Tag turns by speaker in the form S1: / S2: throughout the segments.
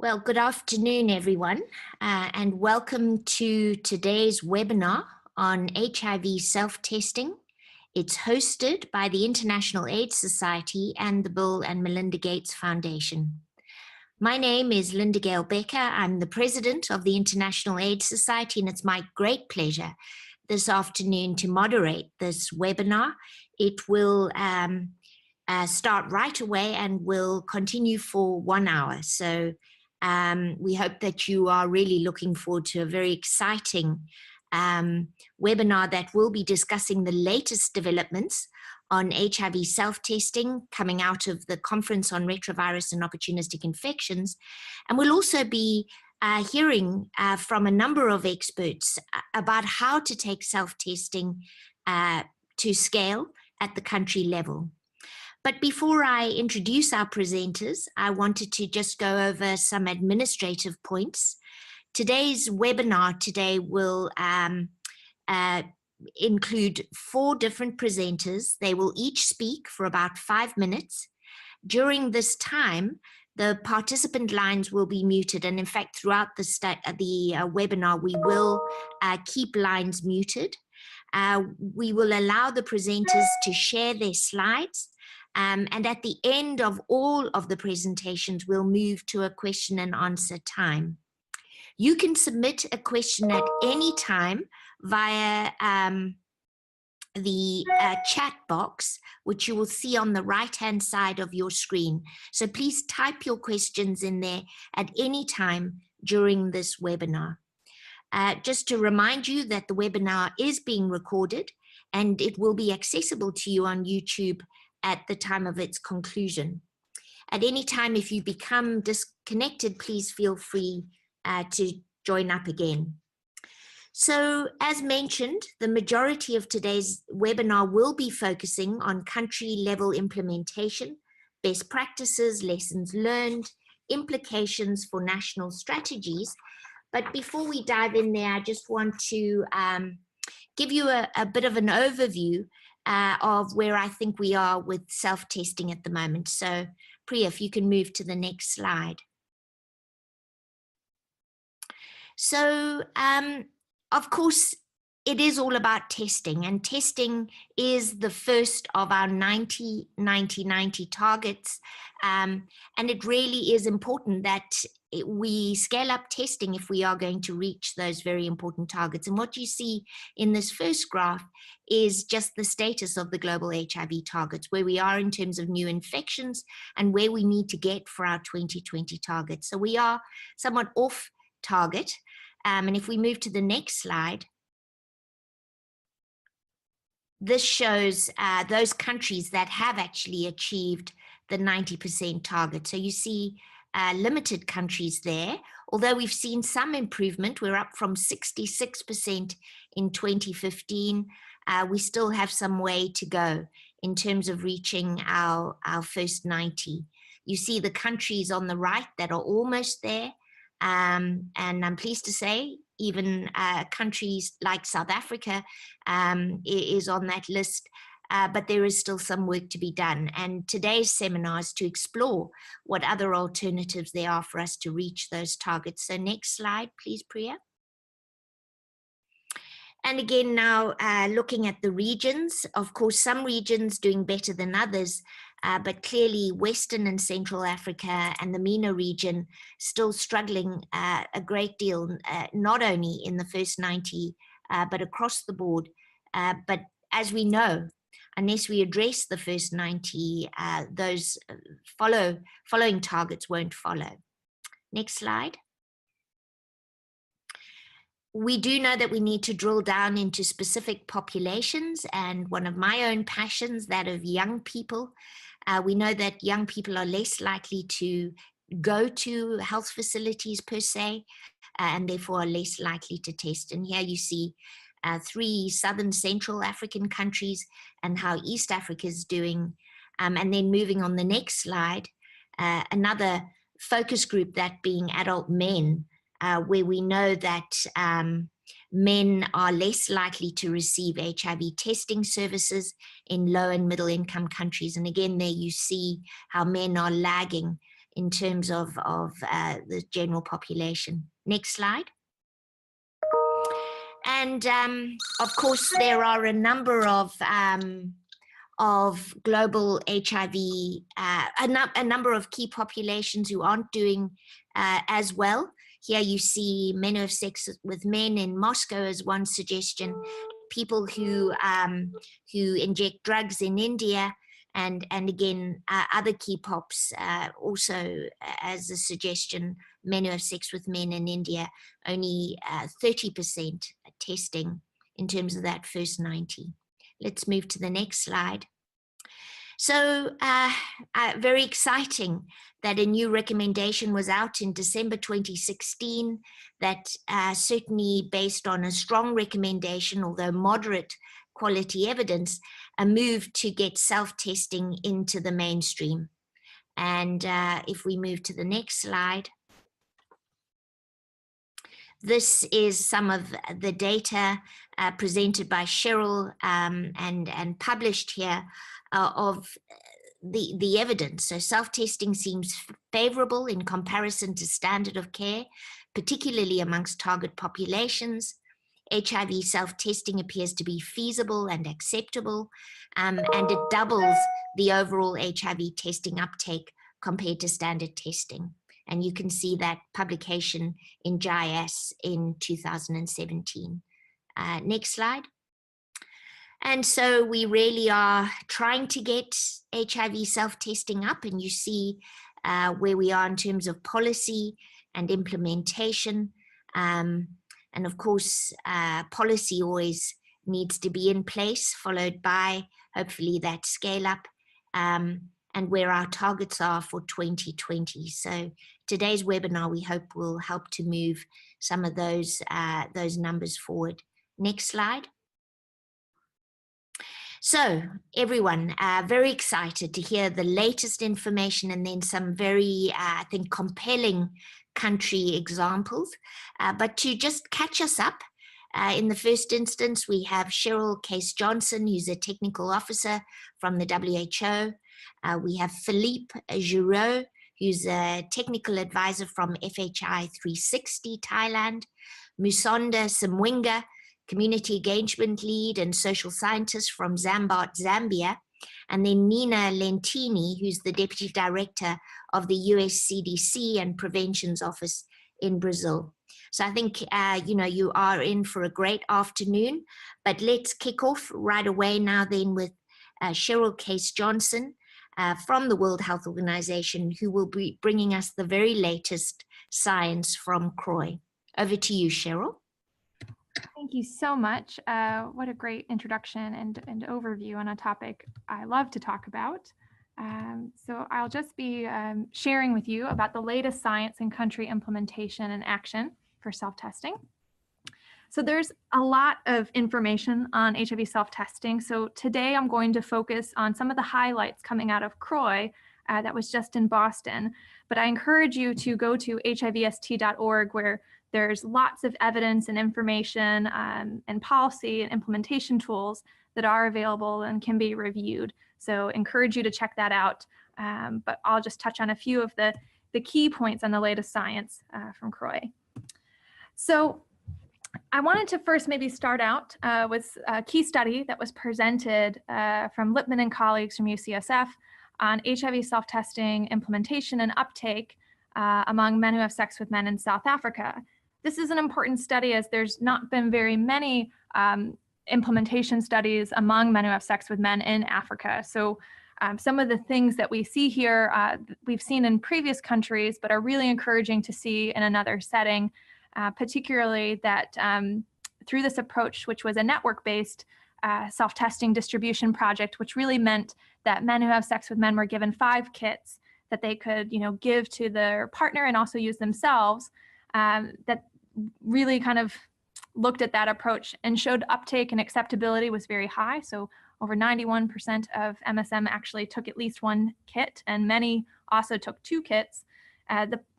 S1: Well, good afternoon, everyone, and welcome to today's webinar on HIV self-testing. It's hosted by the International AIDS Society and the Bill and Melinda Gates Foundation. My name is Linda Gail Becker. I'm the president of the International AIDS Society, and it's my great pleasure this afternoon to moderate this webinar. It will start right away and will continue for 1 hour. So we hope that you are really looking forward to a very exciting webinar that will be discussing the latest developments on HIV self-testing coming out of the Conference on Retrovirus and Opportunistic Infections. And we'll also be hearing from a number of experts about how to take self-testing to scale at the country level. But before I introduce our presenters, I wanted to just go over some administrative points. Today's webinar will include 4 different presenters. They will each speak for about 5 minutes. During this time, the participant lines will be muted, and in fact, throughout the webinar, we will keep lines muted. We will allow the presenters to share their slides. And at the end of all of the presentations, we'll move to a question and answer time. You can submit a question at any time via the chat box, which you will see on the right-hand side of your screen. So please type your questions in there at any time during this webinar. Just to remind you that the webinar is being recorded and it will be accessible to you on YouTube at the time of its conclusion. At any time, if you become disconnected, please feel free to join up again. So, as mentioned, the majority of today's webinar will be focusing on country-level implementation, best practices, lessons learned, implications for national strategies. But before we dive in there, I just want to give you a bit of an overview of where I think we are with self-testing at the moment. So, Priya, if you can move to the next slide. So, of course, it is all about testing, and testing is the first of our 90-90-90 targets. And it really is important that we scale up testing if we are going to reach those very important targets. And what you see in this first graph is just the status of the global HIV targets, where we are in terms of new infections and where we need to get for our 2020 targets. So we are somewhat off target. And if we move to the next slide, this shows those countries that have actually achieved the 90% target. So you see limited countries there, although we've seen some improvement. We're up from 66% in 2015. We still have some way to go in terms of reaching our first 90. You see the countries on the right that are almost there. And I'm pleased to say even countries like South Africa is on that list, but there is still some work to be done. And today's seminar is to explore what other alternatives there are for us to reach those targets. So next slide, please, Priya. And again, now looking at the regions, of course, some regions doing better than others, but clearly Western and Central Africa and the MENA region still struggling a great deal, not only in the first 90, but across the board. But as we know, unless we address the first 90, those following targets won't follow. Next slide. We do know that we need to drill down into specific populations, and one of my own passions, that of young people. We know that young people are less likely to go to health facilities per se, and therefore are less likely to test. And here you see 3 Southern Central African countries and how East Africa is doing. And then moving on the next slide, another focus group, that being adult men, where we know that men are less likely to receive HIV testing services in low and middle income countries. And again, there you see how men are lagging in terms of the general population. Next slide. And of course, there are a number of global HIV, a number of key populations who aren't doing as well. Here you see men who have sex with men in Moscow as one suggestion, people who inject drugs in India, and again, other key pops also as a suggestion, men who have sex with men in India, only 30% testing in terms of that first 90. Let's move to the next slide. So very exciting that a new recommendation was out in December 2016 that certainly based on a strong recommendation, although moderate quality evidence, a move to get self-testing into the mainstream. And if we move to the next slide, this is some of the data presented by Cheryl and published here of the evidence. So self-testing seems favorable in comparison to standard of care, particularly amongst target populations. HIV self-testing appears to be feasible and acceptable, and it doubles the overall HIV testing uptake compared to standard testing. And you can see that publication in JIS in 2017. Next slide. And so we really are trying to get HIV self-testing up, and you see where we are in terms of policy and implementation. And of course, policy always needs to be in place, followed by hopefully that scale up, and where our targets are for 2020. So today's webinar, we hope, will help to move some of those numbers forward. Next slide. So everyone, very excited to hear the latest information and then some very, I think, compelling country examples. But to just catch us up, in the first instance, we have Cheryl Case-Johnson, who's a technical officer from the WHO. We have Philippe Girault, who's a technical advisor from FHI 360 Thailand. Musonda Simwinga, community engagement lead and social scientist from Zambart, Zambia. And then Nena Lentini, who's the deputy director of the US CDC and Prevention's Office in Brazil. So I think, you are in for a great afternoon, but let's kick off right away now then with Cheryl Case-Johnson from the World Health Organization, who will be bringing us the very latest science from CROI. Over to you, Cheryl.
S2: Thank you so much. What a great introduction and overview on a topic I love to talk about. So I'll just be sharing with you about the latest science and country implementation and action for self-testing. So there's a lot of information on HIV self-testing. So today I'm going to focus on some of the highlights coming out of CROI that was just in Boston. But I encourage you to go to hivst.org, where there's lots of evidence and information and policy and implementation tools that are available and can be reviewed. So encourage you to check that out. But I'll just touch on a few of the key points on the latest science from CROI. So I wanted to first maybe start out with a key study that was presented from Lippman and colleagues from UCSF on HIV self-testing implementation and uptake among men who have sex with men in South Africa. This is an important study as there's not been very many implementation studies among men who have sex with men in Africa. So some of the things that we see here, we've seen in previous countries, but are really encouraging to see in another setting, particularly that through this approach, which was a network-based self-testing distribution project, which really meant that men who have sex with men were given 5 kits that they could, give to their partner and also use themselves, that really kind of looked at that approach and showed uptake and acceptability was very high. So over 91% of MSM actually took at least 1 kit, and many also took 2 kits.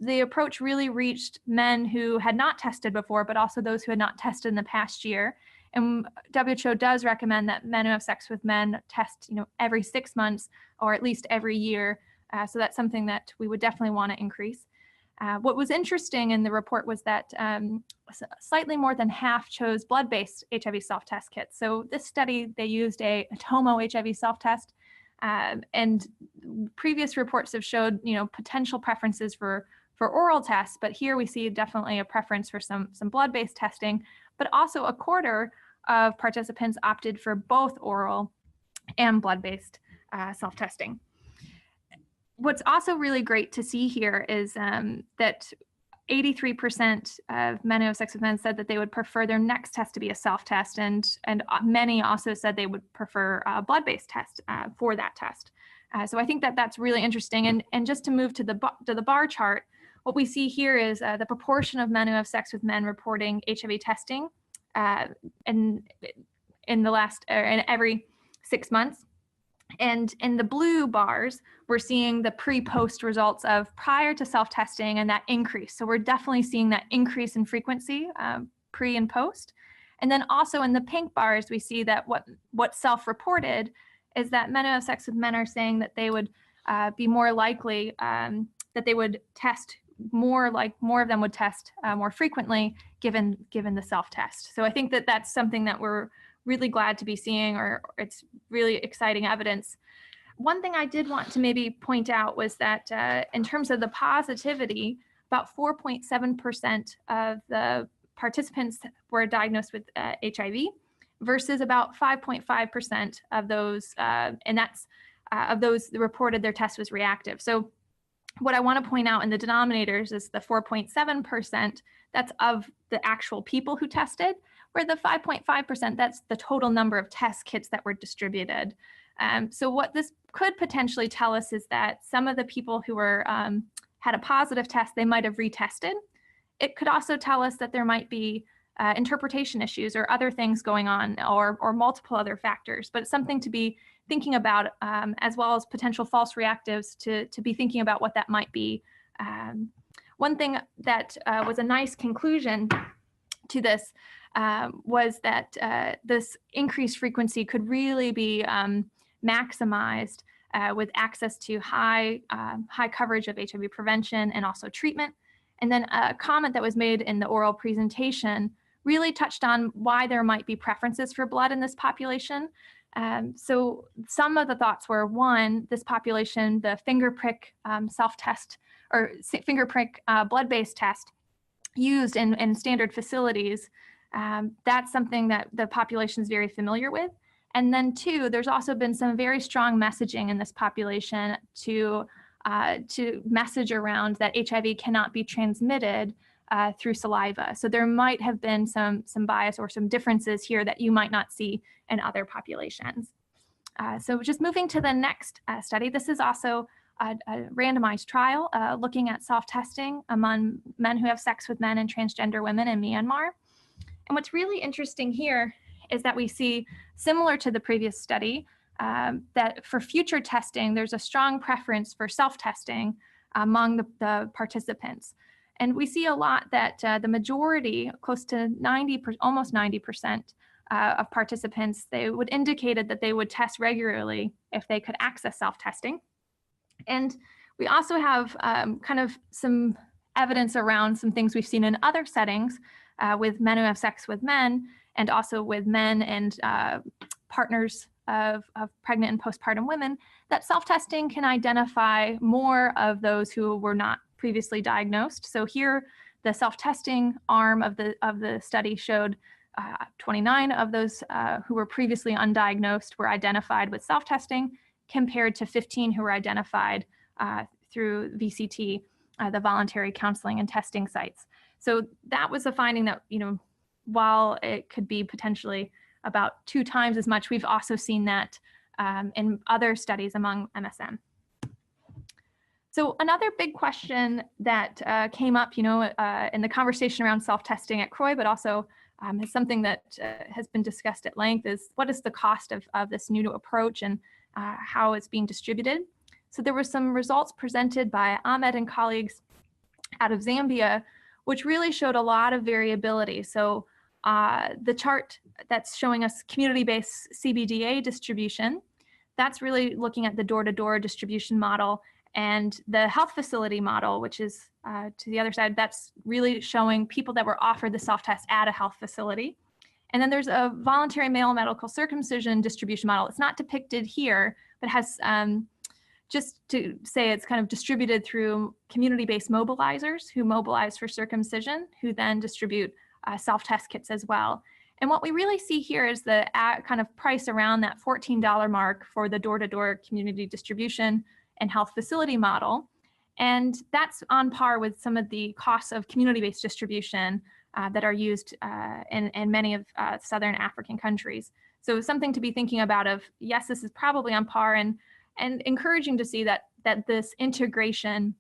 S2: The approach really reached men who had not tested before, but also those who had not tested in the past year. And WHO does recommend that men who have sex with men test, every 6 months or at least every year So that's something that we would definitely want to increase. What was interesting in the report was that slightly more than half chose blood-based HIV self-test kits. So this study, they used a Tomo HIV self-test, and previous reports have showed, potential preferences for oral tests, but here we see definitely a preference for some blood-based testing, but also a quarter of participants opted for both oral and blood-based self-testing. What's also really great to see here is that 83% of men who have sex with men said that they would prefer their next test to be a self-test, and many also said they would prefer a blood-based test for that test. So I think that that's really interesting. And just to move to the bar chart, what we see here is the proportion of men who have sex with men reporting HIV testing in the last, or in every 6 months. And in the blue bars, we're seeing the pre-post results of prior to self-testing and that increase. So we're definitely seeing that increase in frequency pre and post. And then also in the pink bars, we see that what self-reported is that men who have sex with men are saying that they would be more likely that they would test more of them would test more frequently given the self-test. So I think that that's something that we're really glad to be seeing, or it's really exciting evidence. One thing I did want to maybe point out was that in terms of the positivity, about 4.7% of the participants were diagnosed with HIV versus about 5.5% of those, and that's of those that reported their test was reactive. So what I want to point out in the denominators is the 4.7%, that's of the actual people who tested, where the 5.5%, that's the total number of test kits that were distributed. So what this could potentially tell us is that some of the people who were had a positive test, they might have retested. It could also tell us that there might be interpretation issues or other things going on, or multiple other factors, but it's something to be thinking about, as well as potential false reactives to be thinking about what that might be. One thing that was a nice conclusion to this was that this increased frequency could really be maximized with access to high coverage of HIV prevention and also treatment. And then a comment that was made in the oral presentation really touched on why there might be preferences for blood in this population. So some of the thoughts were, one, this population, the finger prick self-test or finger prick blood-based test used in standard facilities, that's something that the population is very familiar with. And then two, there's also been some very strong messaging in this population to message around that HIV cannot be transmitted through saliva. So there might have been some bias or some differences here that you might not see in other populations. So just moving to the next study, this is also a randomized trial looking at self-testing among men who have sex with men and transgender women in Myanmar. And what's really interesting here is that we see, similar to the previous study, that for future testing, there's a strong preference for self-testing among the participants. And we see a lot that the majority, close to almost 90% of participants, they would indicated that they would test regularly if they could access self-testing. And we also have kind of some evidence around some things we've seen in other settings with men who have sex with men, and also with men and partners of pregnant and postpartum women, that self-testing can identify more of those who were not previously diagnosed. So here, the self-testing arm of the study showed 29 of those who were previously undiagnosed were identified with self-testing, compared to 15 who were identified through VCT, the voluntary counseling and testing sites. So that was a finding that, while it could be potentially about 2 times as much, we've also seen that in other studies among MSM. So another big question that came up, in the conversation around self-testing at CROI, but also is something that has been discussed at length, is what is the cost of this new approach and how it's being distributed. So there were some results presented by Ahmed and colleagues out of Zambia, which really showed a lot of variability. So the chart that's showing us community-based CBDA distribution, that's really looking at the door-to-door distribution model. And the health facility model, which is to the other side, that's really showing people that were offered the self-test at a health facility. And then there's a voluntary male medical circumcision distribution model. It's not depicted here, but has, just to say, it's kind of distributed through community-based mobilizers who mobilize for circumcision, who then distribute self-test kits as well. And what we really see here is the kind of price around that $14 mark for the door-to-door community distribution and health facility model. And that's on par with some of the costs of community-based distribution that are used in many of Southern African countries. So something to be thinking about of, yes, this is probably on par, and encouraging to see that this integration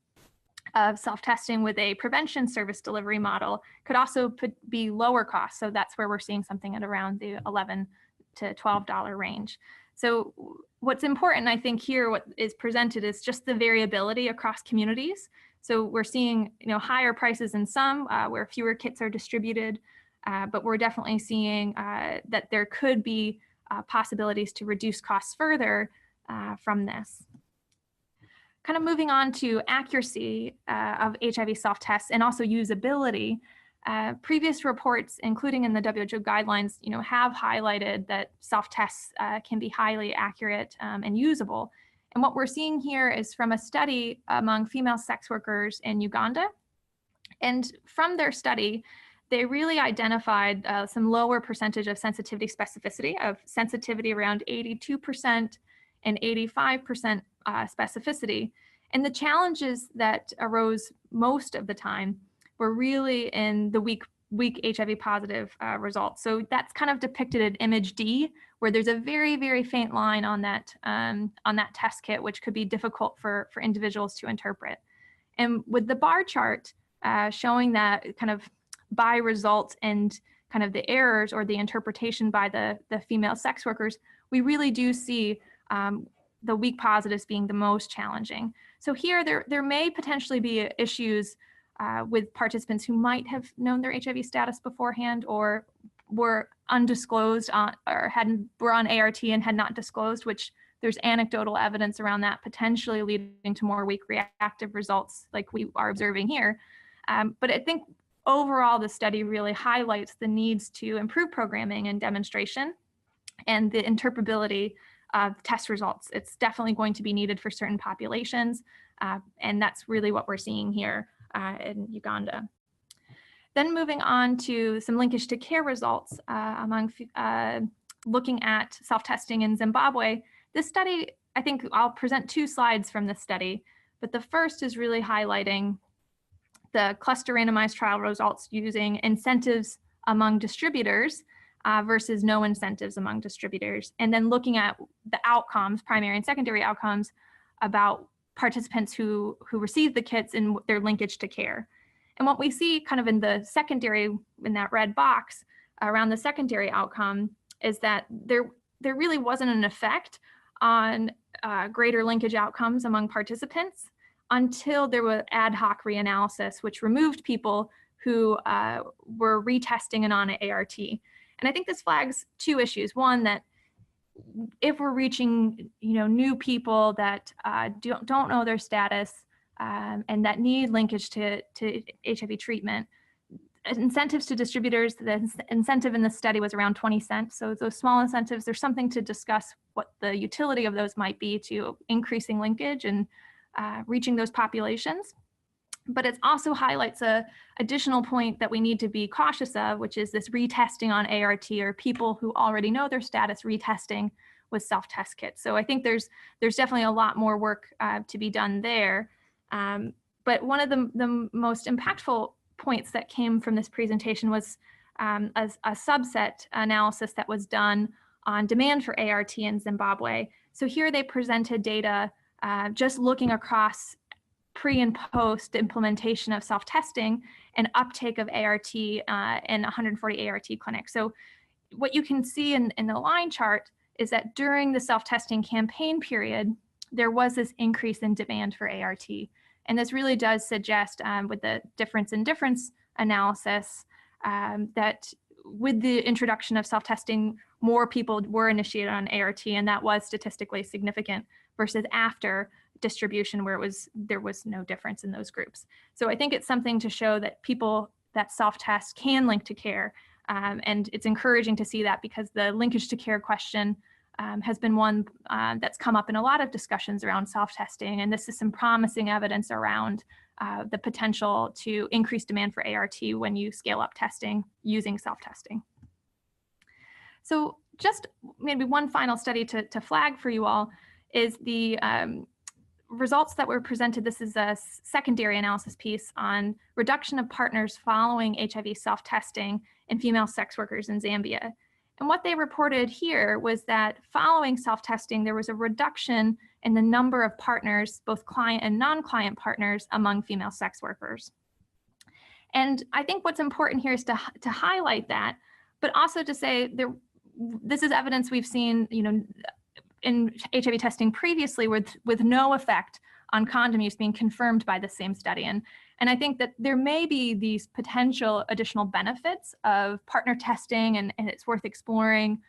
S2: of self-testing with a prevention service delivery model could also be lower cost. So that's where we're seeing something at around the $11 to $12 range. So what's important, I think, here, what is presented is just the variability across communities. So we're seeing, higher prices in some where fewer kits are distributed, but we're definitely seeing that there could be possibilities to reduce costs further from this. Kind of moving on to accuracy of HIV self-tests and also usability. Previous reports, including in the WHO guidelines, have highlighted that self-tests can be highly accurate and usable. And what we're seeing here is from a study among female sex workers in Uganda. And from their study, they really identified some lower percentage of sensitivity specificity, of sensitivity around 82% and 85% specificity. And the challenges that arose most of the time were really in the weak HIV positive results. So that's kind of depicted in image D, where there's a very, very faint line on that test kit, which could be difficult for individuals to interpret. And with the bar chart showing that kind of by result and kind of the errors or the interpretation by the female sex workers, we really do see the weak positives being the most challenging. So here, there may potentially be issues with participants who might have known their HIV status beforehand or were undisclosed or were on ART and had not disclosed, which there's anecdotal evidence around that potentially leading to more weak reactive results like we are observing here. But I think overall, the study really highlights the needs to improve programming and demonstration and the interpretability of test results. It's definitely going to be needed for certain populations, and that's really what we're seeing here in Uganda. Then moving on to some linkage to care results among looking at self-testing in Zimbabwe. This study, I think I'll present two slides from this study, but the first is really highlighting the cluster randomized trial results using incentives among distributors versus no incentives among distributors, and then looking at the outcomes, primary and secondary outcomes, about participants who receive the kits and their linkage to care. And what we see kind of in the secondary, in that red box around the secondary outcome, is that there really wasn't an effect on greater linkage outcomes among participants until there was ad hoc reanalysis, which removed people who were retesting and on an ART. And I think this flags two issues. One, that if we're reaching new people that don't know their status and that need linkage to HIV treatment, incentives to distributors, the incentive in the study was around 20 cents. So those small incentives, there's something to discuss what the utility of those might be to increasing linkage and reaching those populations. But it also highlights a additional point that we need to be cautious of, which is this retesting on ART, or people who already know their status retesting with self-test kits. So I think there's definitely a lot more work to be done there. But one of the most impactful points that came from this presentation was a subset analysis that was done on demand for ART in Zimbabwe. So here they presented data just looking across pre and post implementation of self-testing and uptake of ART in 140 ART clinics. So what you can see in the line chart is that during the self-testing campaign period, there was this increase in demand for ART. And this really does suggest with the difference in difference analysis that with the introduction of self-testing, more people were initiated on ART, and that was statistically significant, versus after, distribution where there was no difference in those groups. So I think it's something to show that people that self-test can link to care. And it's encouraging to see that, because the linkage to care question has been one that's come up in a lot of discussions around self-testing. And this is some promising evidence around the potential to increase demand for ART when you scale up testing using self-testing. So just maybe one final study to flag for you all is the results that were presented. This is a secondary analysis piece on reduction of partners following HIV self-testing in female sex workers in Zambia. And what they reported here was that following self-testing, there was a reduction in the number of partners, both client and non-client partners, among female sex workers. And I think what's important here is to highlight that, but also to say this is evidence we've seen, in HIV testing previously with no effect on condom use being confirmed by the same study. And I think that there may be these potential additional benefits of partner testing, and it's worth exploring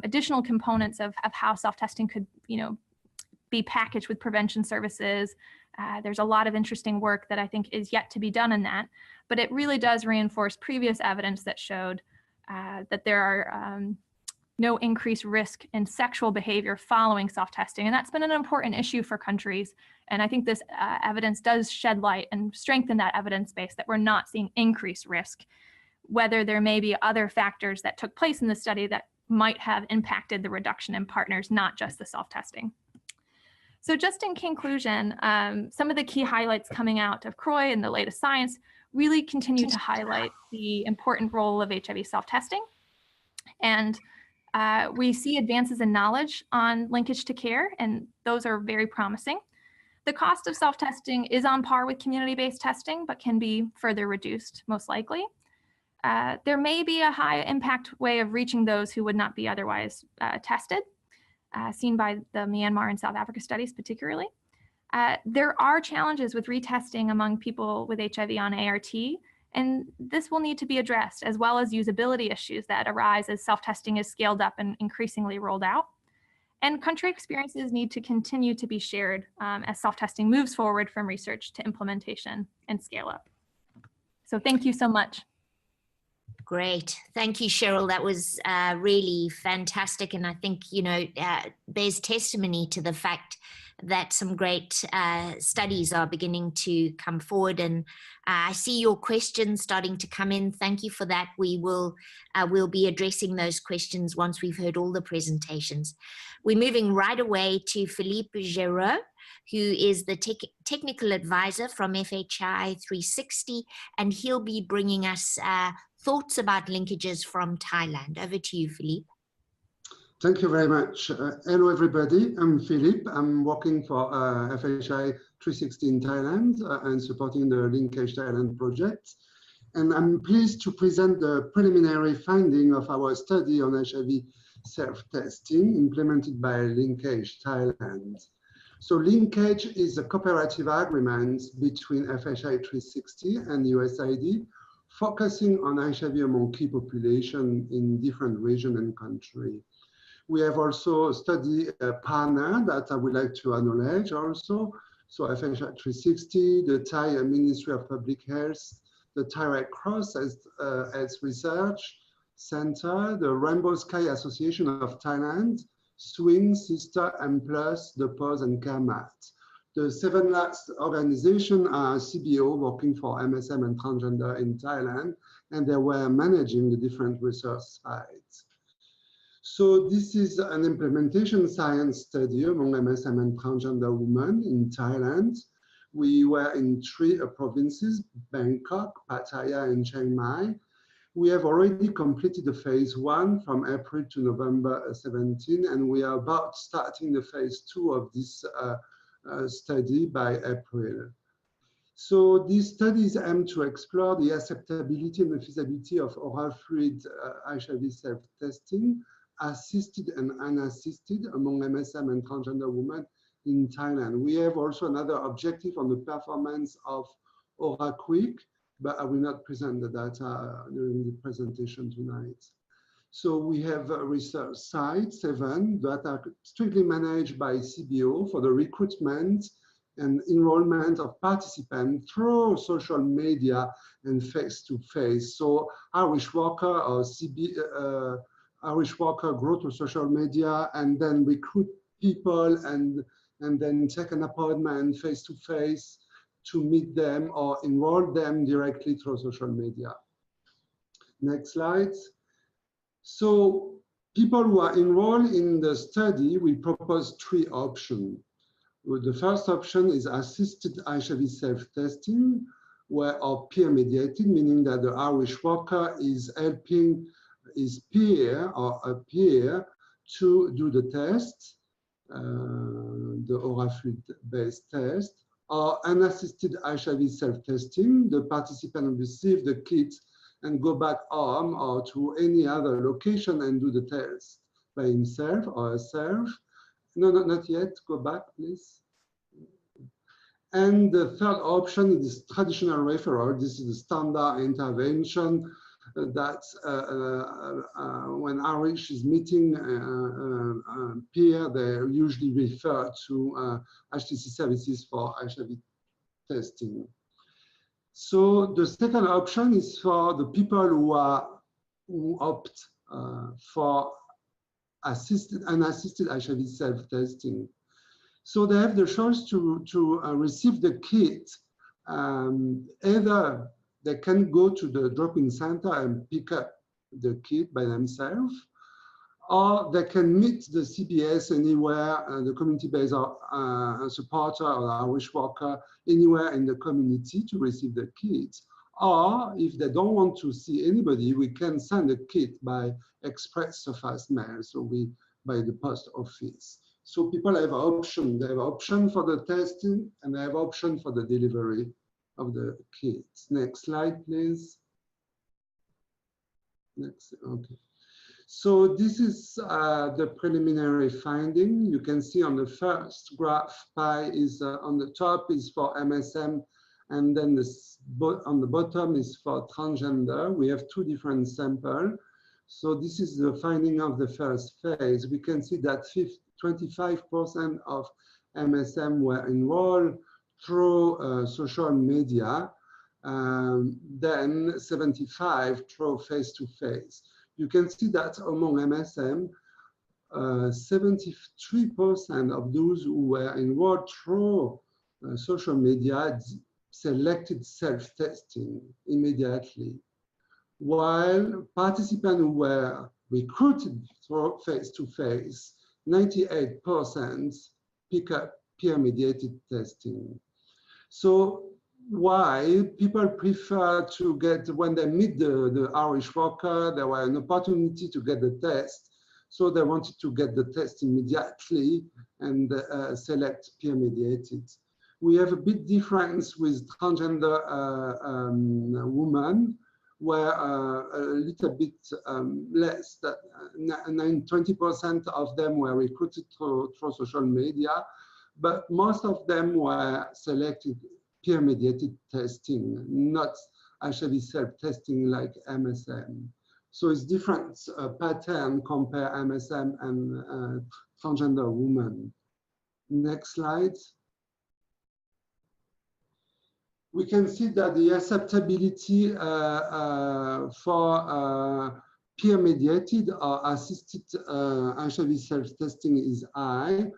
S2: additional components of how self-testing could, be packaged with prevention services. There's a lot of interesting work that I think is yet to be done in that, but it really does reinforce previous evidence that showed that there are no increased risk in sexual behavior following self-testing. And that's been an important issue for countries. And I think this evidence does shed light and strengthen that evidence base that we're not seeing increased risk, whether there may be other factors that took place in the study that might have impacted the reduction in partners, not just the self-testing. So just in conclusion, some of the key highlights coming out of CROI and the latest science really continue to highlight the important role of HIV self-testing. And we see advances in knowledge on linkage to care, and those are very promising. The cost of self-testing is on par with community-based testing, but can be further reduced, most likely. There may be a high impact way of reaching those who would not be otherwise tested, seen by the Myanmar and South Africa studies particularly. There are challenges with retesting among people with HIV on ART, and this will need to be addressed, as well as usability issues that arise as self-testing is scaled up and increasingly rolled out. And country experiences need to continue to be shared as self-testing moves forward from research to implementation and scale up. So thank you so much.
S1: Great. Thank you, Cheryl. That was really fantastic. And I think, there's testimony to the fact that some great studies are beginning to come forward. And I see your questions starting to come in. Thank you for that. We'll be addressing those questions once we've heard all the presentations. We're moving right away to Philippe Girault, who is the technical advisor from FHI 360, and he'll be bringing us thoughts about linkages from Thailand. Over to you, Philippe.
S3: Thank you very much. Hello, everybody. I'm Philippe. I'm working for FHI 360 in Thailand and supporting the Linkage Thailand project. And I'm pleased to present the preliminary finding of our study on HIV self-testing implemented by Linkage Thailand. So Linkage is a cooperative agreement between FHI 360 and USAID, focusing on HIV among key population in different regions and countries. We have also a study partner that I would like to acknowledge also. So FHI 360, the Thai Ministry of Public Health, the Thai Red Cross as Research Center, the Rainbow Sky Association of Thailand, Swing, Sister, and Plus, the POS and CAMAT. The 7 last organizations are CBO working for MSM and transgender in Thailand, and they were managing the different research sites. So this is an implementation science study among MSM and transgender women in Thailand. We were in 3 provinces, Bangkok, Pattaya, and Chiang Mai. We have already completed the phase 1 from April to November 17, and we are about starting the phase 2 of this study by April. So these studies aim to explore the acceptability and the feasibility of oral fluid HIV self-testing, assisted and unassisted among MSM and transgender women in Thailand. We have also another objective on the performance of OraQuick, but I will not present the data during the presentation tonight. So we have research sites, 7, that are strictly managed by CBO for the recruitment, and enrollment of participants through social media and face-to-face. So Irish worker or Irish worker go to social media and then recruit people and then take an appointment face-to-face to meet them or enroll them directly through social media. Next slide. So people who are enrolled in the study, we propose 3 options. The first option is assisted HIV self-testing, or peer-mediated, meaning that the Irish worker is helping his peer or a peer to do the test, the oral fluid-based test, or unassisted HIV self-testing. The participant receive the kit and go back home or to any other location and do the test by himself or herself. No, not yet. Go back, please. And the third option is traditional referral. This is the standard intervention that when Irish is meeting peer, they usually refer to HTC services for HIV testing. So the second option is for the people who opt for unassisted HIV self-testing. So they have the choice to receive the kit. Either they can go to the drop-in center and pick up the kit by themselves, or they can meet the CBS anywhere, the community-based supporter or Irish worker anywhere in the community to receive the kit. Or if they don't want to see anybody, we can send a kit by express so fast mail, so by the post office. So people have option. They have option for the testing and they have option for the delivery of the kits. Next slide, please. Next, okay. So this is the preliminary finding. You can see on the first graph, pi is on the top is for MSM, and then on the bottom is for transgender. We have 2 different samples. So this is the finding of the first phase. We can see that 25% of MSM were enrolled through social media, then 75 through face-to-face. You can see that among MSM, 73% of those who were enrolled through social media selected self-testing immediately, while participants who were recruited through face-to-face, 98% pick up peer-mediated testing. So why people prefer to get, when they meet the Irish worker, there was an opportunity to get the test. So they wanted to get the test immediately and select peer-mediated. We have a big difference with transgender women, where a little bit less, that 20% of them were recruited through social media, but most of them were selected peer-mediated testing, not HIV self-testing like MSM. So it's different pattern compare MSM and transgender women. Next slide. We can see that the acceptability for peer-mediated or assisted HIV self-testing is high,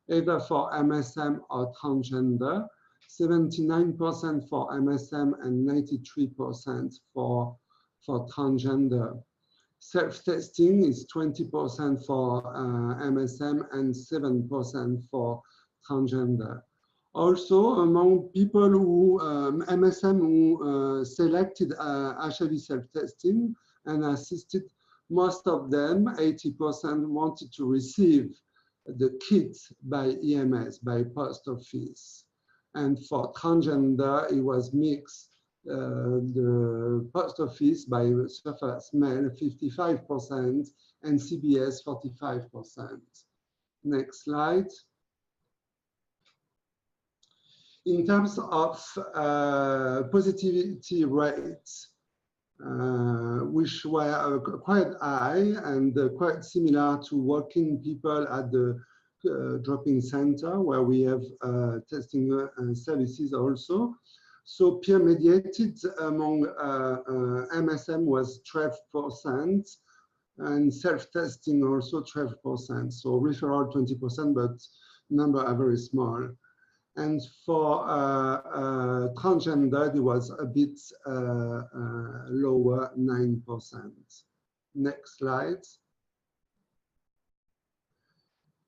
S3: either for MSM or transgender. 79% for MSM and 93% for transgender. Self-testing is 20% for MSM and 7% for transgender. Also, among people who, MSM who selected HIV self-testing and assisted, most of them, 80%, wanted to receive the kit by EMS, by post office. And for transgender, it was mixed. The post office by surface mail, 55%, and CBS, 45%. Next slide. In terms of positivity rates, which were quite high and quite similar to working people at the drop-in center where we have testing services also. So peer-mediated among MSM was 12%, and self-testing also 12%. So referral 20%, but number are very small. And for transgender, it was a bit lower, 9%. Next slide.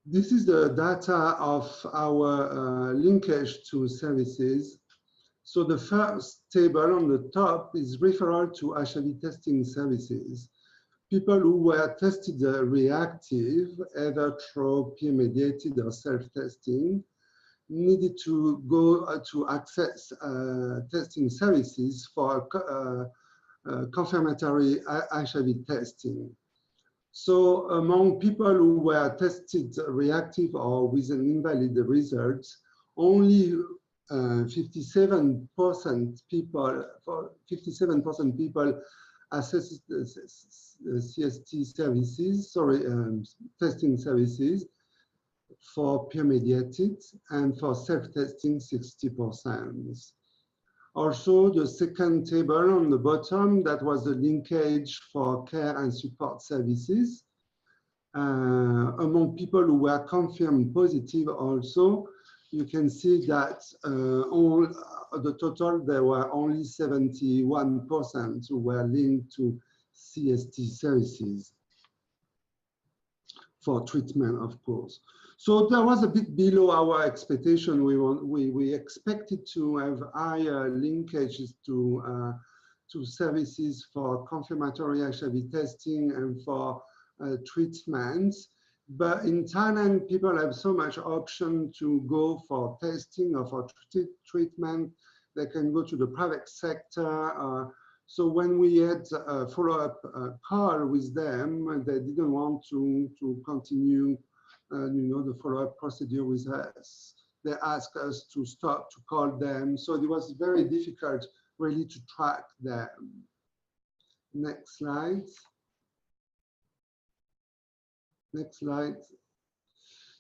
S3: This is the data of our linkage to services. So the first table on the top is referral to HIV testing services. People who were tested reactive, either through peer-mediated or self-testing, needed to go to access testing services for confirmatory HIV testing. So among people who were tested reactive or with an invalid result, only 57% people accessed CST services, testing services for peer-mediated, and for self-testing 60%. Also, the second table on the bottom, that was the linkage for care and support services. Among people who were confirmed positive also, you can see that all the total, there were only 71% who were linked to CST services for treatment, of course. So that was a bit below our expectation. We expected to have higher linkages to services for confirmatory HIV testing and for treatments. But in Thailand, people have so much option to go for testing or for treatment. They can go to the private sector. So when we had a follow-up call with them, they didn't want to continue the follow-up procedure with us. They asked us to stop, to call them. So it was very difficult really to track them. Next slide. Next slide.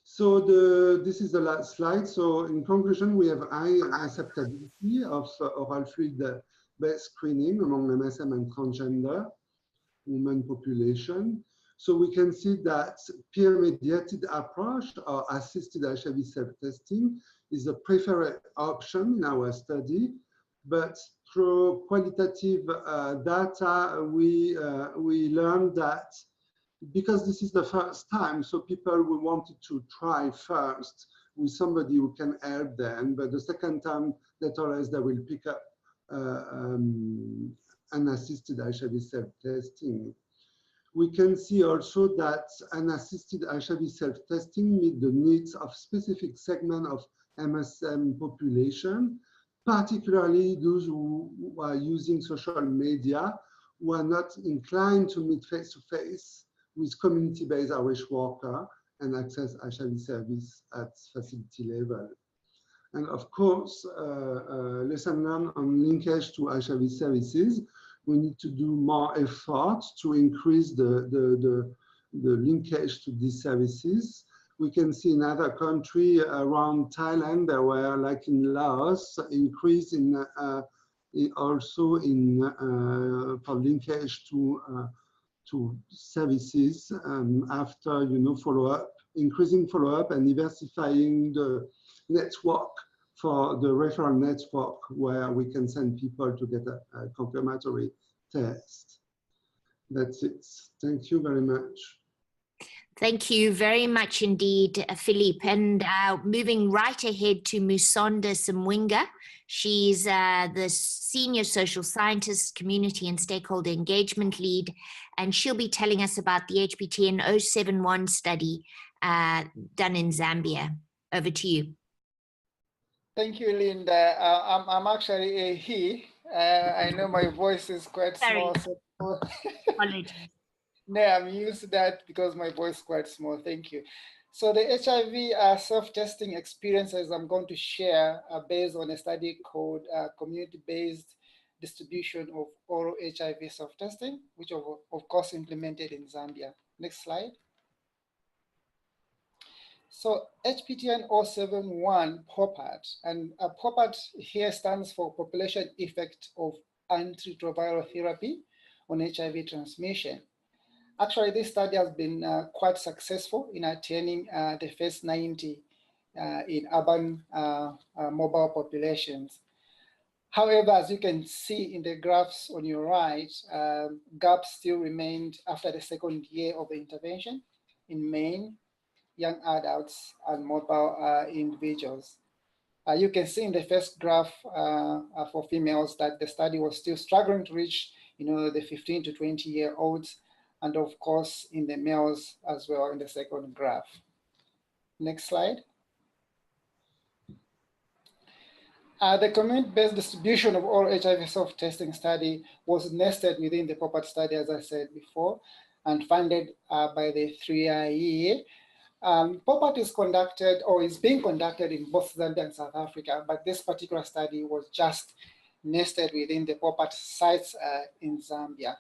S3: So this is the last slide. So in conclusion, we have high acceptability of oral fluid-based screening among MSM and transgender women population. So we can see that peer-mediated approach or assisted HIV self-testing is a preferred option in our study, but through qualitative data, we learned that because this is the first time, so people who wanted to try first with somebody who can help them, but the second time they told us they will pick up unassisted HIV self-testing. We can see also that unassisted HIV self-testing meet the needs of specific segment of MSM population, particularly those who are using social media, who are not inclined to meet face-to-face with community-based outreach worker and access HIV service at facility level. And of course, lesson learned on linkage to HIV services. We need to do more effort to increase the linkage to these services. We can see in other countries around Thailand, there were, like in Laos, increase in also in for linkage to services after follow-up, increasing follow-up and diversifying the network for the referral network where we can send people to get a confirmatory test. That's it. Thank you very much.
S1: Thank you very much indeed, Philippe. And moving right ahead to Musonda Simwinga. She's the Senior Social Scientist, Community and Stakeholder Engagement Lead, and she'll be telling us about the HPTN 071 study done in Zambia. Over to you.
S4: Thank you, Linda. I'm actually a he. I know my voice is quite small. So no, I'm used to that because my voice is quite small. Thank you. So the HIV self-testing experiences I'm going to share are based on a study called Community-Based Distribution of Oral HIV Self-Testing, which of course implemented in Zambia. Next slide. So HPTN-071 POPAT, and POPAT here stands for Population Effect of Antiretroviral Therapy on HIV Transmission. Actually, this study has been quite successful in attaining the first 90 in urban mobile populations. However, as you can see in the graphs on your right, gaps still remained after the second year of the intervention in men, young adults, and mobile individuals. You can see in the first graph for females that the study was still struggling to reach, the 15 to 20-year-olds, and of course in the males as well in the second graph. Next slide. The community-based distribution of all HIV self-testing study was nested within the POPAT study, as I said before, and funded by the 3IE. POPAT is conducted or is being conducted in both Zambia and South Africa, but this particular study was just nested within the POPAT sites in Zambia.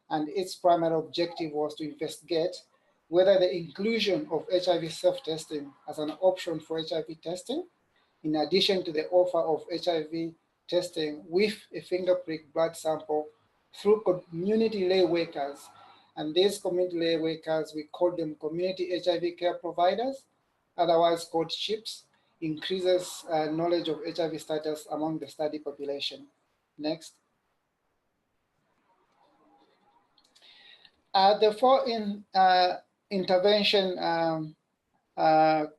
S4: And its primary objective was to investigate whether the inclusion of HIV self-testing as an option for HIV testing, in addition to the offer of HIV testing with a finger prick blood sample through community lay workers. And these community lay workers, we call them community HIV care providers, otherwise called CHIPs, increases knowledge of HIV status among the study population. Next. The four intervention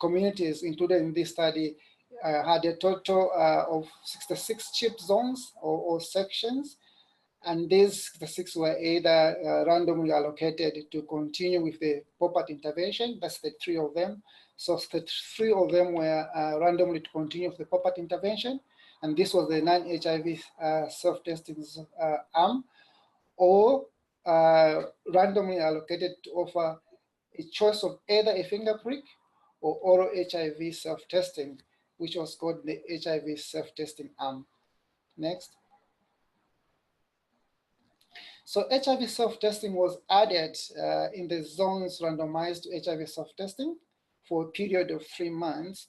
S4: communities included in this study had a total of 66 CHIP zones or sections, and these 66 were either randomly allocated to continue with the POPAT intervention. That's the 3 of them. So the 3 of them were randomly to continue with the POPAT intervention, and this was the non-HIV self-testing arm, or randomly allocated to offer a choice of either a finger prick or oral HIV self-testing, which was called the HIV self-testing arm. Next. So HIV self-testing was added in the zones randomized to HIV self-testing for a period of 3 months.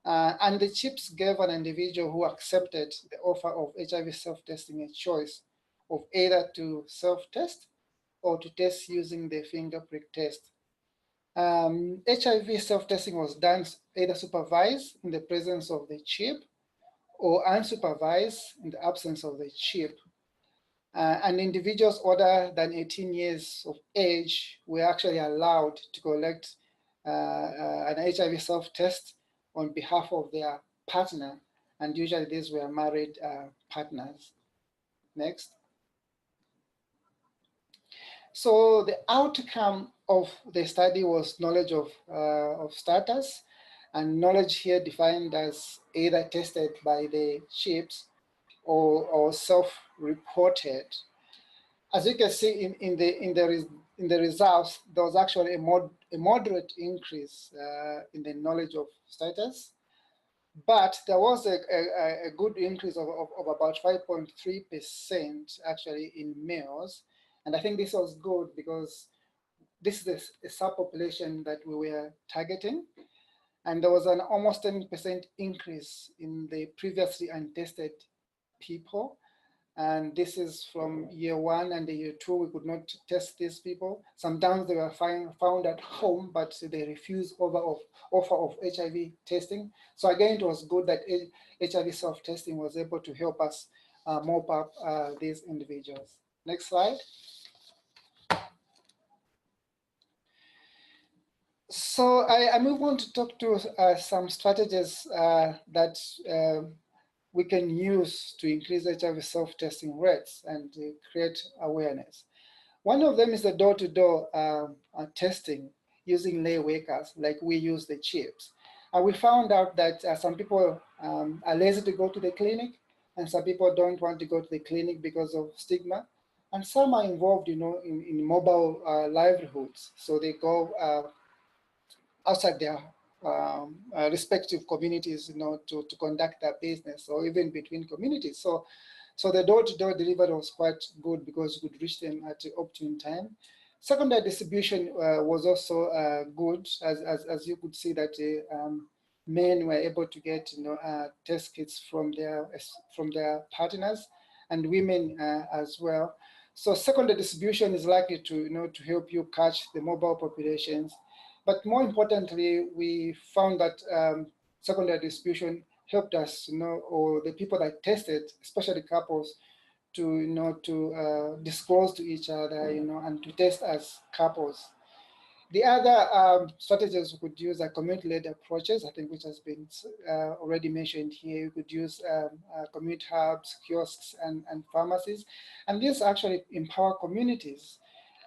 S4: And the CHIPs gave an individual who accepted the offer of HIV self-testing a choice of either to self-test or to test using the finger prick test. HIV self-testing was done either supervised in the presence of the CHIP or unsupervised in the absence of the CHIP. And individuals older than 18 years of age were actually allowed to collect an HIV self-test on behalf of their partner, and usually these were married partners. Next. So the outcome of the study was knowledge of status, and knowledge here defined as either tested by the CHIPs or self-reported. As you can see in the results, there was actually a moderate increase in the knowledge of status, but there was a good increase of about 5.3% actually in males. And I think this was good because this is a subpopulation that we were targeting. And there was an almost 10% increase in the previously untested people. And this is from year 1 and the year 2, we could not test these people. Sometimes they were found at home, but they refused offer of HIV testing. So again, it was good that HIV self-testing was able to help us mop up these individuals. Next slide. So I move on to talk to some strategies that we can use to increase HIV self-testing rates and create awareness. One of them is the door-to-door testing using lay workers, like we use the CHIPs. And we found out that some people are lazy to go to the clinic, and some people don't want to go to the clinic because of stigma. And some are involved, in mobile livelihoods. So they go outside their respective communities, to conduct their business, or even between communities. So the door-to-door delivery was quite good because we could reach them at the optimum time. Secondary distribution was also good, as you could see that men were able to get test kits from their partners, and women as well. So secondary distribution is likely to help you catch the mobile populations. But more importantly, we found that secondary distribution helped us, or the people that tested, especially couples, to disclose to each other, and to test as couples. The other strategies we could use are community-led approaches, I think, which has been already mentioned here. You could use community hubs, kiosks, and pharmacies. And these actually empower communities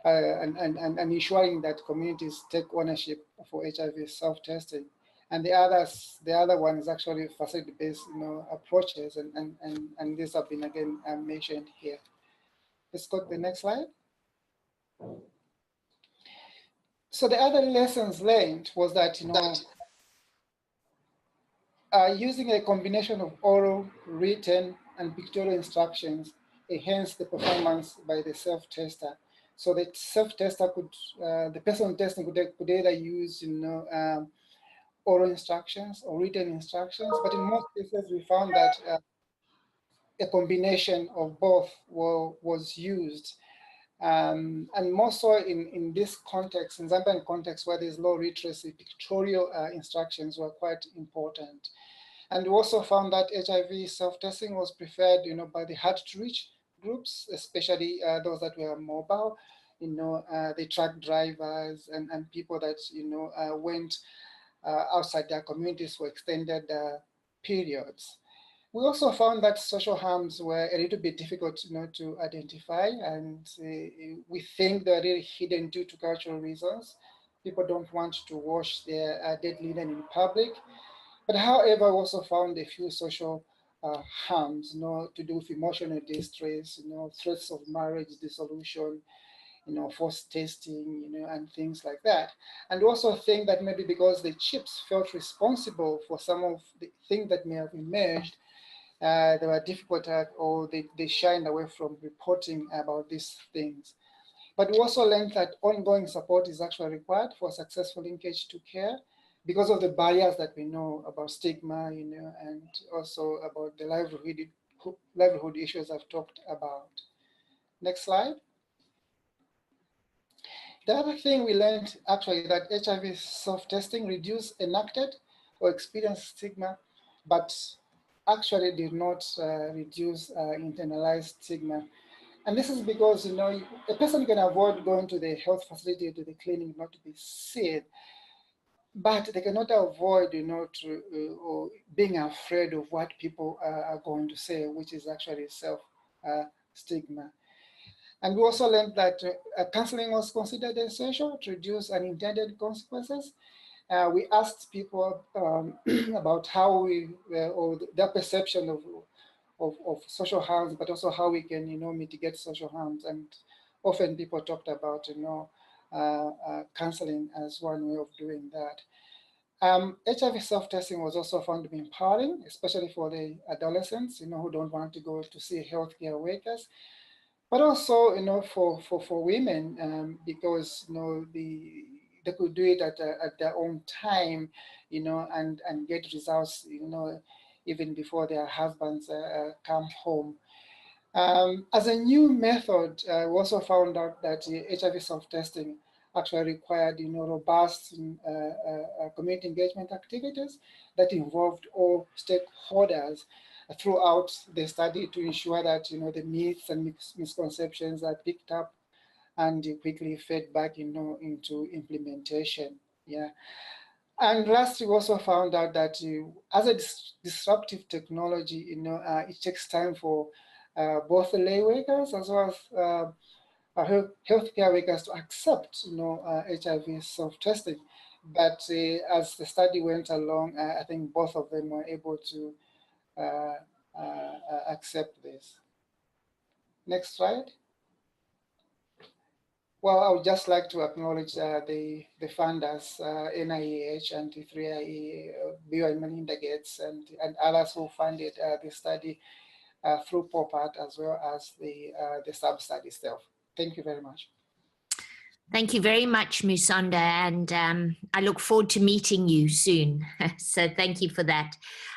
S4: and ensuring that communities take ownership for HIV self-testing. And the other one is actually facility-based approaches, and these have been again mentioned here. Let's go to the next slide. So the other lessons learned was that using a combination of oral, written, and pictorial instructions enhance the performance by the self-tester. So the self-tester could, the person testing could either use oral instructions or written instructions, but in most cases we found that a combination of both was used. And more so in this context, in Zambian context where there's low literacy, pictorial instructions were quite important. And we also found that HIV self-testing was preferred, by the hard-to-reach groups, especially those that were mobile, the truck drivers and people that, went outside their communities for extended periods. We also found that social harms were a little bit difficult to identify, and we think they're really hidden due to cultural reasons. People don't want to wash their dead linen in public. But however, we also found a few social harms, to do with emotional distress, threats of marriage dissolution, forced testing, and things like that. And we also think that maybe because the chips felt responsible for some of the things that may have emerged, they were difficult or they shined away from reporting about these things. But we also learned that ongoing support is actually required for successful linkage to care because of the barriers that we know about stigma, and also about the livelihood issues I've talked about. Next slide. The other thing we learned actually that HIV self-testing reduced enacted or experienced stigma, but actually did not reduce internalized stigma. And this is because, a person can avoid going to the health facility, to the clinic, not to be seen, but they cannot avoid, or being afraid of what people are going to say, which is actually self-stigma. And we also learned that counseling was considered essential to reduce unintended consequences. We asked people about how or their perception of social harms, but also how we can, mitigate social harms. And often people talked about, counseling as one way of doing that. HIV self-testing was also found to be empowering, especially for the adolescents, who don't want to go to see healthcare workers. But also, for women, because they could do it at their own time, and get results, even before their husbands come home. As a new method, we also found out that HIV self-testing actually required, robust community engagement activities that involved all stakeholders throughout the study to ensure that the myths and misconceptions are picked up and quickly fed back into implementation. Yeah. And lastly, we also found out that as a disruptive technology, it takes time for both the lay workers as well as healthcare workers to accept HIV self-testing. But as the study went along, I think both of them were able to accept this. Next slide. Well, I would just like to acknowledge the funders, NIH and T3IE, Bill and Melinda Gates, and others who funded the study through POPAT as well as the sub-study itself. Thank you very much.
S1: Thank you very much, Musonda, and I look forward to meeting you soon. So thank you for that.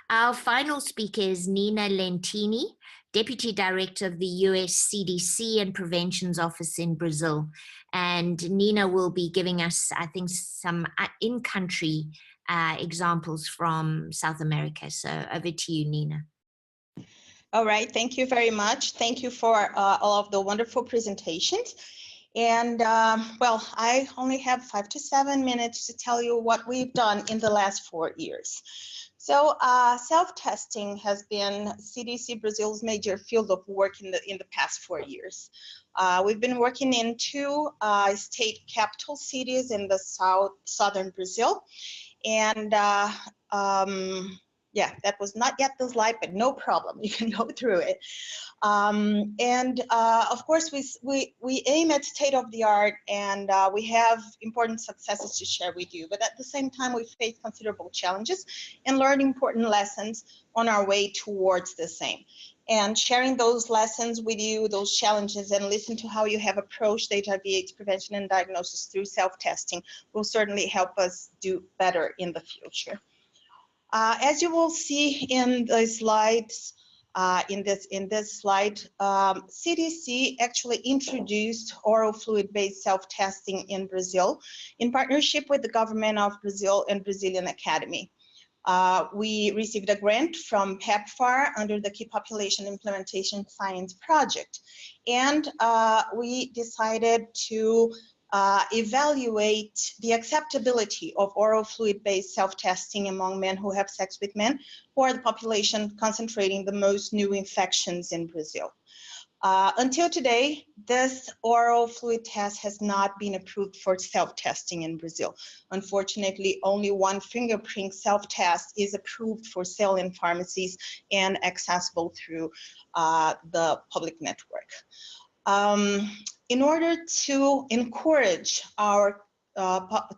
S1: Our final speaker is Nena Lentini, Deputy Director of the US CDC and Prevention's Office in Brazil. And Nena will be giving us, I think, some in-country examples from South America. So over to you, Nena.
S5: All right, thank you very much. Thank you for all of the wonderful presentations. And well, I only have 5 to 7 minutes to tell you what we've done in the last 4 years. So self-testing has been CDC Brazil's major field of work in the past 4 years. We've been working in 2 state capital cities in the southern Brazil. And yeah, that was not yet the slide, but no problem, you can go through it. Of course, we aim at state-of-the-art, and we have important successes to share with you. But at the same time, we face considerable challenges and learn important lessons on our way towards the same. And sharing those lessons with you, those challenges, and listen to how you have approached HIV/AIDS prevention and diagnosis through self-testing will certainly help us do better in the future. As you will see in the slides, in this slide, CDC actually introduced oral fluid-based self-testing in Brazil in partnership with the government of Brazil and Brazilian Academy. We received a grant from PEPFAR under the Key Population Implementation Science Project, and we decided to evaluate the acceptability of oral fluid-based self-testing among men who have sex with men, who are the population concentrating the most new infections in Brazil. Until today, this oral fluid test has not been approved for self-testing in Brazil. Unfortunately, only one fingerprint self-test is approved for sale in pharmacies and accessible through the public network. In order to encourage our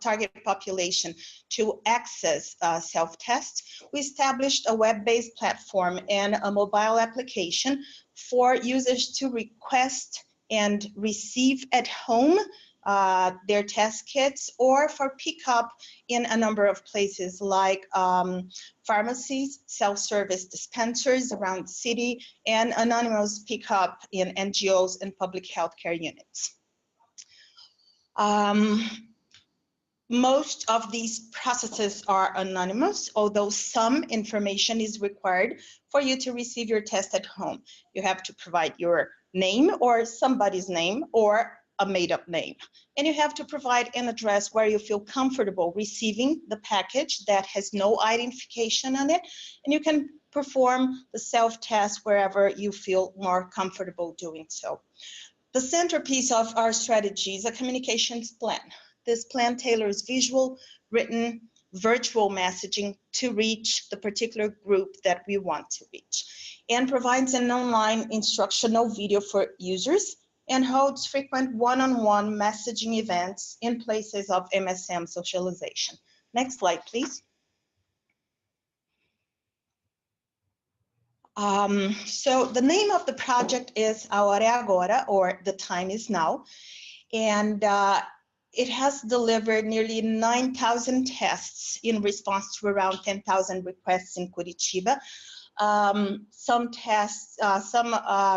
S5: target population to access self-tests, we established a web-based platform and a mobile application for users to request and receive at home their test kits, or for pickup in a number of places like pharmacies, self-service dispensers around the city, and anonymous pickup in NGOs and public healthcare units. Most of these processes are anonymous, although some information is required for you to receive your test at home. You have to provide your name or somebody's name or a made-up name. And you have to provide an address where you feel comfortable receiving the package that has no identification on it, and you can perform the self-test wherever you feel more comfortable doing so. The centerpiece of our strategy is a communications plan. This plan tailors visual, written, virtual messaging to reach the particular group that we want to reach, and provides an online instructional video for users, and holds frequent one-on-one messaging events in places of MSM socialization. Next slide, please. So the name of the project is A Hora é Agora, or The Time Is Now, and it has delivered nearly 9,000 tests in response to around 10,000 requests in Curitiba. Some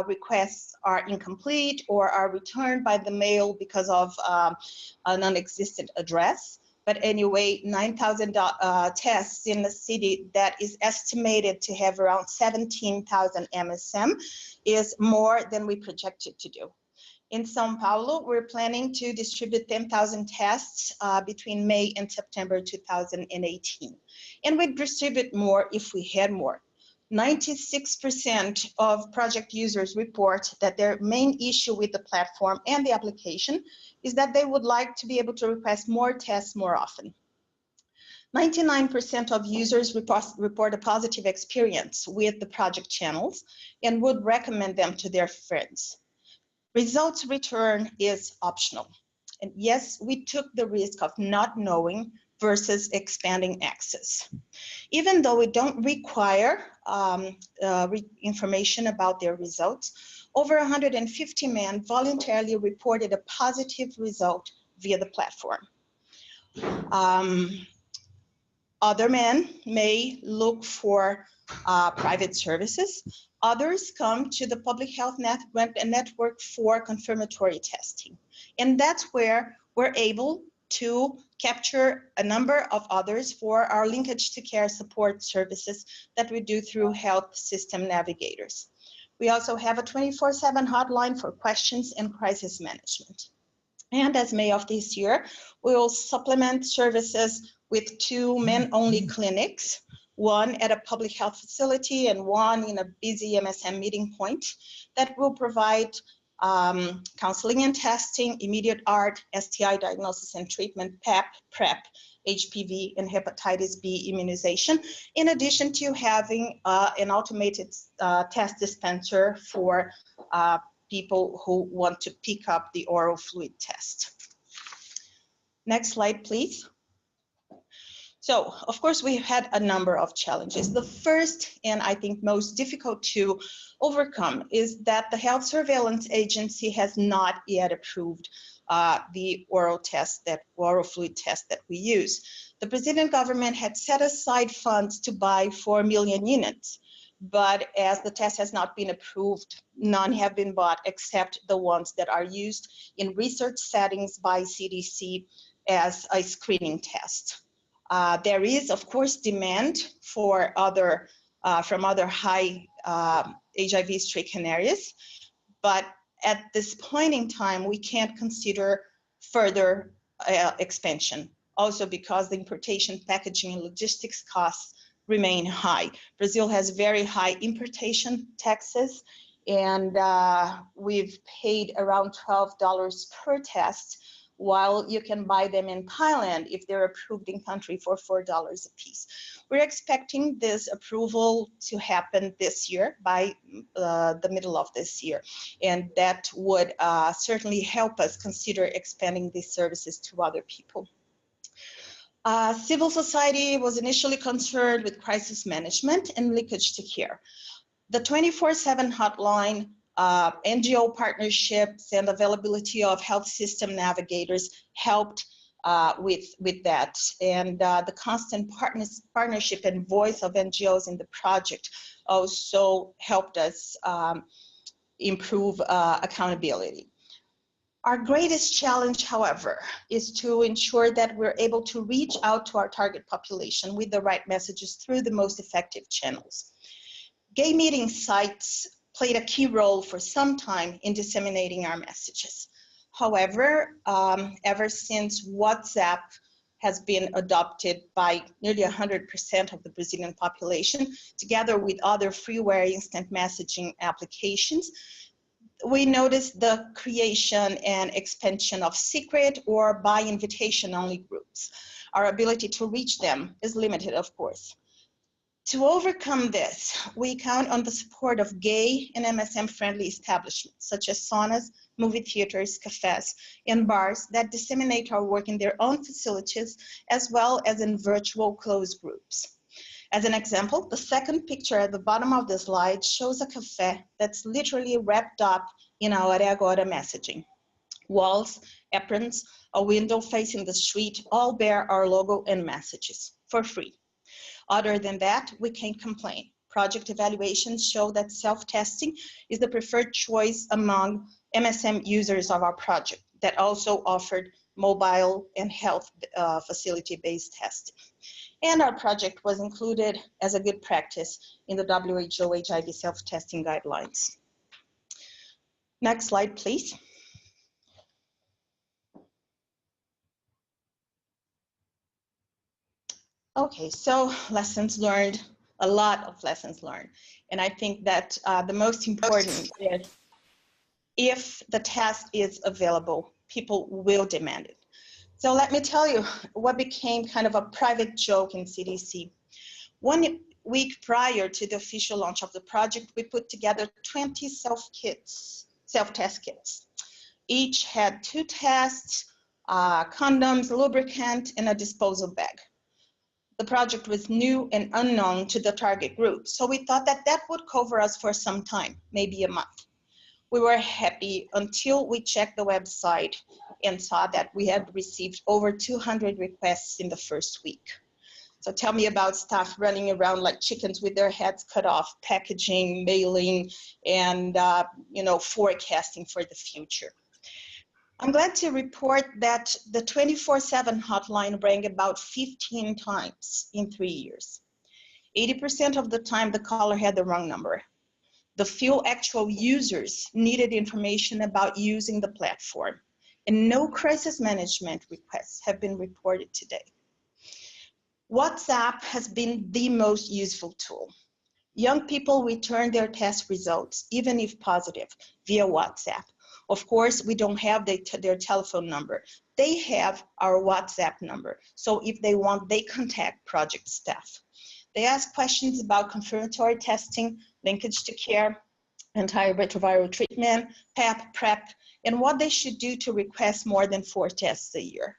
S5: requests are incomplete or are returned by the mail because of a non-existent address. But anyway, 9,000 tests in a city that is estimated to have around 17,000 MSM is more than we projected to do. In São Paulo, we're planning to distribute 10,000 tests between May and September 2018. And we'd distribute more if we had more. 96% of project users report that their main issue with the platform and the application is that they would like to be able to request more tests more often. 99% of users report a positive experience with the project channels and would recommend them to their friends. Results return is optional. And yes, we took the risk of not knowing versus expanding access. Even though we don't require information about their results, over 150 men voluntarily reported a positive result via the platform. Other men may look for private services. Others come to the public health network for confirmatory testing. And that's where we're able to capture a number of others for our linkage to care support services that we do through health system navigators. We also have a 24/7 hotline for questions and crisis management. And as May of this year, we will supplement services with 2 men-only clinics, one at a public health facility and one in a busy MSM meeting point that will provide counseling and testing, immediate ART, STI diagnosis and treatment, PEP, PrEP, HPV, and hepatitis B immunization, in addition to having an automated test dispenser for people who want to pick up the oral fluid test. Next slide, please. So, of course, we've had a number of challenges. The first, and I think most difficult to overcome, is that the Health Surveillance Agency has not yet approved the oral fluid test that we use. The Brazilian government had set aside funds to buy 4 million units, but as the test has not been approved, none have been bought except the ones that are used in research settings by CDC as a screening test. There is, of course, demand for from other high HIV-stricken areas, but at this point in time, we can't consider further expansion. Also because the importation, packaging, and logistics costs remain high. Brazil has very high importation taxes, and we've paid around $12 per test, while you can buy them in Thailand if they're approved in country for $4 a piece. We're expecting this approval to happen this year, by the middle of this year. And that would certainly help us consider expanding these services to other people. Civil society was initially concerned with crisis management and linkage to care. The 24/7 hotline, NGO partnerships and availability of health system navigators helped with that. And the constant partnership and voice of NGOs in the project also helped us improve accountability. Our greatest challenge, however, is to ensure that we're able to reach out to our target population with the right messages through the most effective channels. Gay meeting sites played a key role for some time in disseminating our messages. However, ever since WhatsApp has been adopted by nearly 100% of the Brazilian population, together with other freeware instant messaging applications, we noticed the creation and expansion of secret or by invitation only groups. Our ability to reach them is limited, of course. To overcome this, we count on the support of gay and MSM-friendly establishments, such as saunas, movie theaters, cafes, and bars that disseminate our work in their own facilities, as well as in virtual closed groups. As an example, the second picture at the bottom of the slide shows a cafe that's literally wrapped up in our Agora messaging. Walls, aprons, a window facing the street all bear our logo and messages for free. Other than that, we can't complain. Project evaluations show that self-testing is the preferred choice among MSM users of our project that also offered mobile and health facility-based testing. And our project was included as a good practice in the WHO HIV self-testing guidelines. Next slide, please. Okay, so lessons learned, a lot of lessons learned. And I think that the most important is if the test is available, people will demand it. So let me tell you what became kind of a private joke in CDC. 1 week prior to the official launch of the project, we put together 20 self-test kits. Each had 2 tests, condoms, lubricant, and a disposal bag. The project was new and unknown to the target group, so we thought that that would cover us for some time, maybe a month. We were happy until we checked the website and saw that we had received over 200 requests in the first week. So tell me about staff running around like chickens with their heads cut off, packaging, mailing, and forecasting for the future. I'm glad to report that the 24/7 hotline rang about 15 times in 3 years. 80% of the time, the caller had the wrong number. The few actual users needed information about using the platform, and no crisis management requests have been reported today. WhatsApp has been the most useful tool. Young people return their test results, even if positive, via WhatsApp. Of course, we don't have their telephone number. They have our WhatsApp number. So if they want, they contact project staff. They ask questions about confirmatory testing, linkage to care, antiretroviral treatment, PEP, PrEP, and what they should do to request more than 4 tests a year.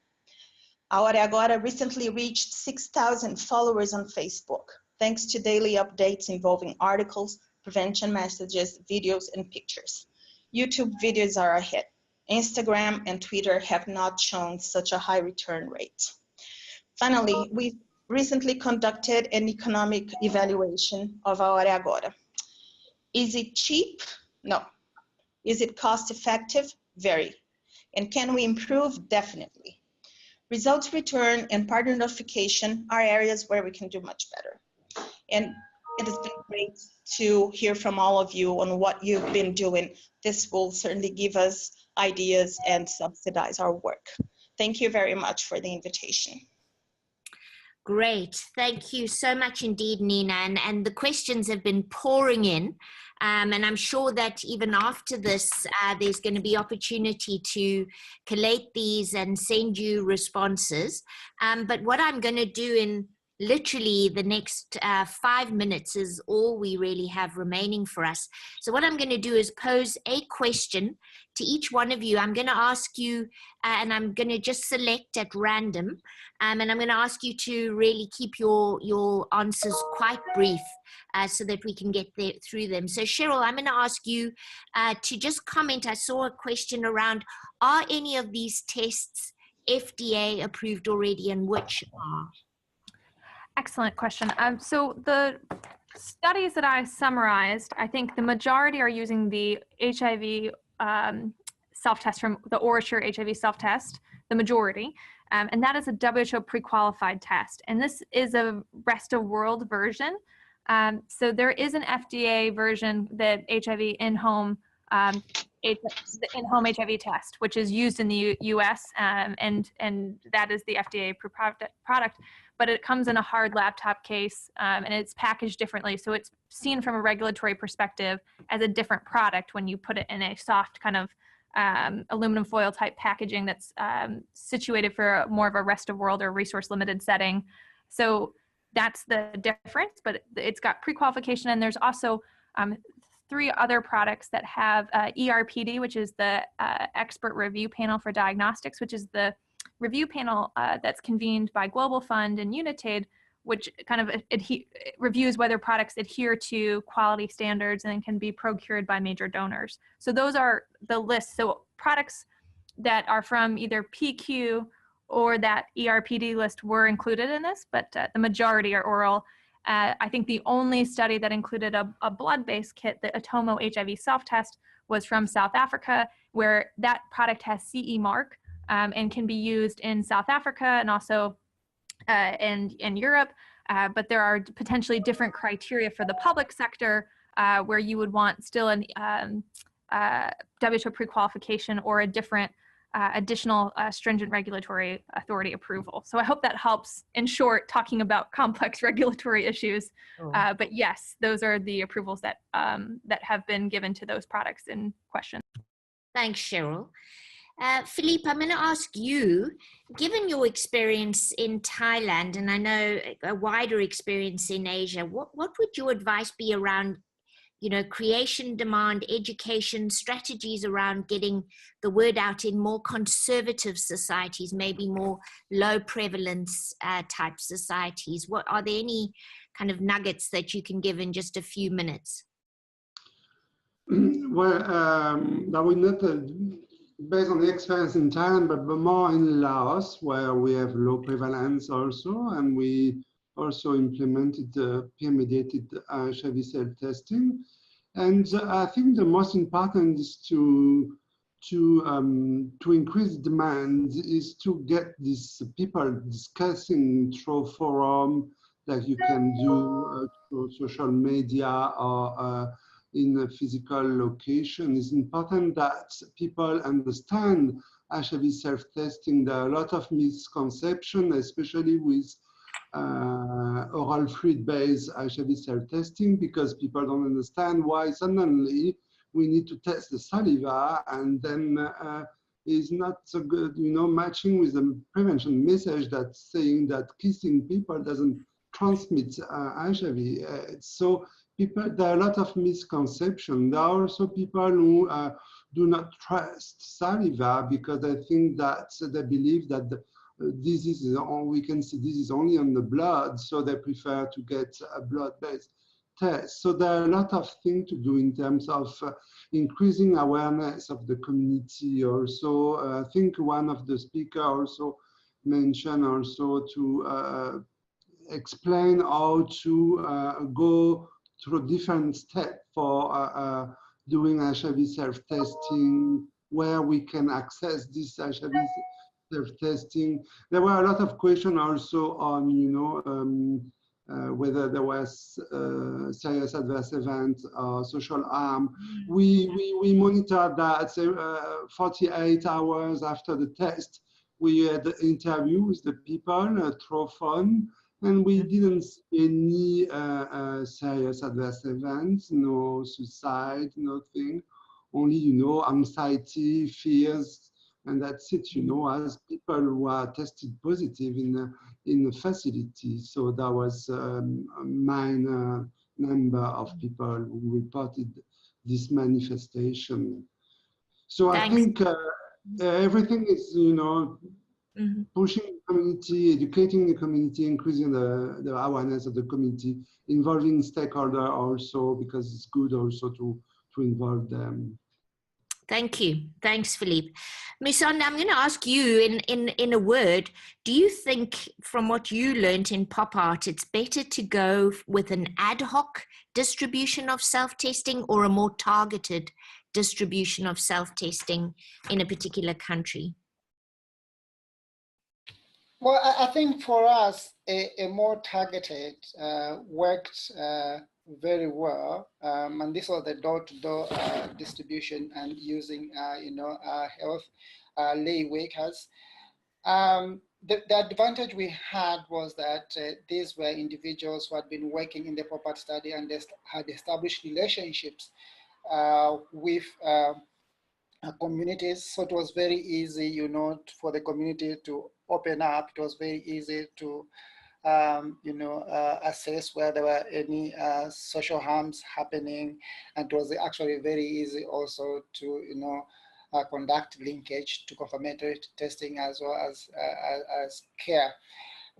S5: Our Agora recently reached 6,000 followers on Facebook, thanks to daily updates involving articles, prevention messages, videos, and pictures. YouTube videos are a hit. Instagram and Twitter have not shown such a high return rate. Finally, we recently conducted an economic evaluation of our Agora. Is it cheap? No. Is it cost effective? Very. And can we improve? Definitely. Results return and partner notification are areas where we can do much better. And it has been great to hear from all of you on what you've been doing. This will certainly give us ideas and subsidize our work. Thank you very much for the invitation.
S1: Great. Thank you so much indeed, Nena. And the questions have been pouring in. And I'm sure that even after this, there's going to be opportunity to collate these and send you responses. But what I'm going to do in literally the next 5 minutes is all we really have remaining for us. So what I'm going to do is pose a question to each one of you. I'm going to ask you, and I'm going to just select at random, and I'm going to ask you to really keep your answers quite brief so that we can get through them. So Cheryl, I'm going to ask you to just comment. I saw a question around, are any of these tests FDA approved already, and which are?
S2: Excellent question. So the studies that I summarized, I think the majority are using the HIV self-test from the OraSure HIV self-test, the majority, and that is a WHO pre-qualified test. And this is a rest of world version. So there is an FDA version that HIV in-home in-home HIV test, which is used in the US, and that is the FDA approved product, but it comes in a hard laptop case, and it's packaged differently. So it's seen from a regulatory perspective as a different product when you put it in a soft kind of aluminum foil type packaging that's situated for more of a rest of world or resource limited setting. So that's the difference, but it's got pre-qualification, and there's also 3 other products that have ERPD, which is the Expert Review Panel for Diagnostics, which is the review panel that's convened by Global Fund and Unitaid, which kind of reviews whether products adhere to quality standards and can be procured by major donors. So those are the lists. So products that are from either PQ or that ERPD list were included in this, but the majority are oral. I think the only study that included a blood-based kit, the Atomo HIV self-test, was from South Africa, where that product has CE mark and can be used in South Africa and also in Europe. But there are potentially different criteria for the public sector where you would want still an WHO pre-qualification or a different additional stringent regulatory authority approval. So I hope that helps, in short, talking about complex regulatory issues. But yes, those are the approvals that that have been given to those products in question.
S1: Thanks, Cheryl. Philippe, I'm going to ask you, given your experience in Thailand, and I know a wider experience in Asia, what would your advice be around, you know, creation, demand, education, strategies around getting the word out in more conservative societies, maybe more low prevalence type societies? What are there any kind of nuggets that you can give in just a few minutes?
S3: Well, that will not based on the experience in Thailand, but more in Laos, where we have low prevalence also, and we also implemented peer-mediated HIV self-testing. And I think the most important is to increase demand, is to get these people discussing through forum, like you can do through social media or in a physical location. It's important that people understand HIV self-testing. There are a lot of misconceptions, especially with oral fluid-based HIV self-testing, because people don't understand why suddenly we need to test the saliva, and then is not so good, you know, matching with the prevention message that's saying that kissing people doesn't transmit HIV. So people, there are a lot of misconceptions. There are also people who do not trust saliva because they think that they believe that the disease is we can see this is only on the blood, so they prefer to get a blood-based test. So there are a lot of things to do in terms of increasing awareness of the community. Also, I think one of the speakers also mentioned also to explain how to go through different steps for doing HIV self-testing, where we can access this HIV self-testing. There were a lot of questions also on, you know, whether there was serious adverse event or social harm. We monitored that 48 hours after the test. We had interviews with the people through phone, and we didn't see any serious adverse events, no suicide, nothing. Only, you know, anxiety, fears, and that's it, you know, as people who are tested positive in the facility. So there was a minor number of people who reported this manifestation. So
S1: Thanks.
S3: I think everything is, you know, pushing the community, educating the community, increasing the awareness of the community, involving stakeholders also, because it's good also to involve them.
S1: Thank you. Thanks, Philippe. Musonda, I'm going to ask you in a word, do you think from what you learned in pop art, it's better to go with an ad hoc distribution of self-testing or a more targeted distribution of self-testing in a particular country?
S4: Well, I think for us, a more targeted worked very well, and this was the door-to-door distribution and using, you know, health lay workers. The advantage we had was that these were individuals who had been working in the pop-art study and they had established relationships with communities. So it was very easy, you know, for the community to open up. It was very easy to, you know, assess where there were any social harms happening. And it was actually very easy also to, you know, conduct linkage to confirmatory testing as well as care.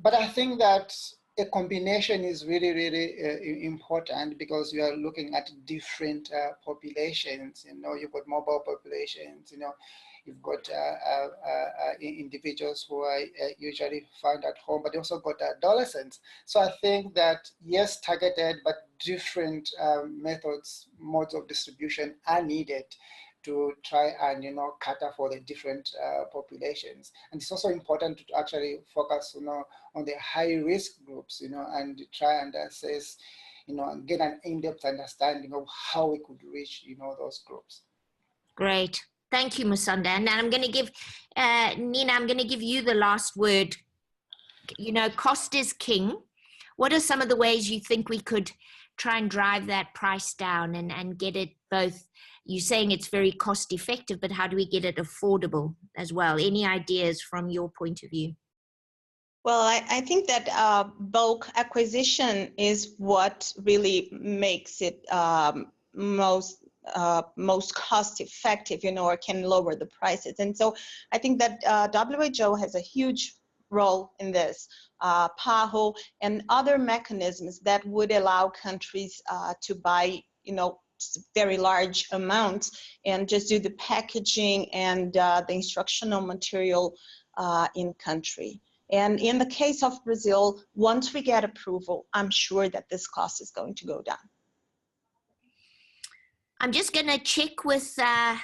S4: But I think that a combination is really, really important because you are looking at different populations. You know, you've got mobile populations, you know, you've got individuals who are usually found at home, but you also got adolescents. So I think that, yes, targeted, but different modes of distribution are needed to try and, you know, cater for the different populations. And it's also important to actually focus, you know, on the high risk groups, you know, and try and assess, you know, and get an in-depth understanding of how we could reach, you know, those groups.
S1: Great. Thank you, Musonda. And I'm going to give, Nena, I'm going to give you the last word. You know, cost is king. What are some of the ways you think we could try and drive that price down and get it both? You're saying it's very cost effective, but how do we get it affordable as well? Any ideas from your point of view?
S5: Well, I think that bulk acquisition is what really makes it most cost effective, you know, or can lower the prices. And so I think that WHO has a huge role in this, PAHO and other mechanisms that would allow countries to buy, you know, very large amounts, and just do the packaging and the instructional material in country. And in the case of Brazil, once we get approval, I'm sure that this cost is going to go down.
S1: I'm just going to check with our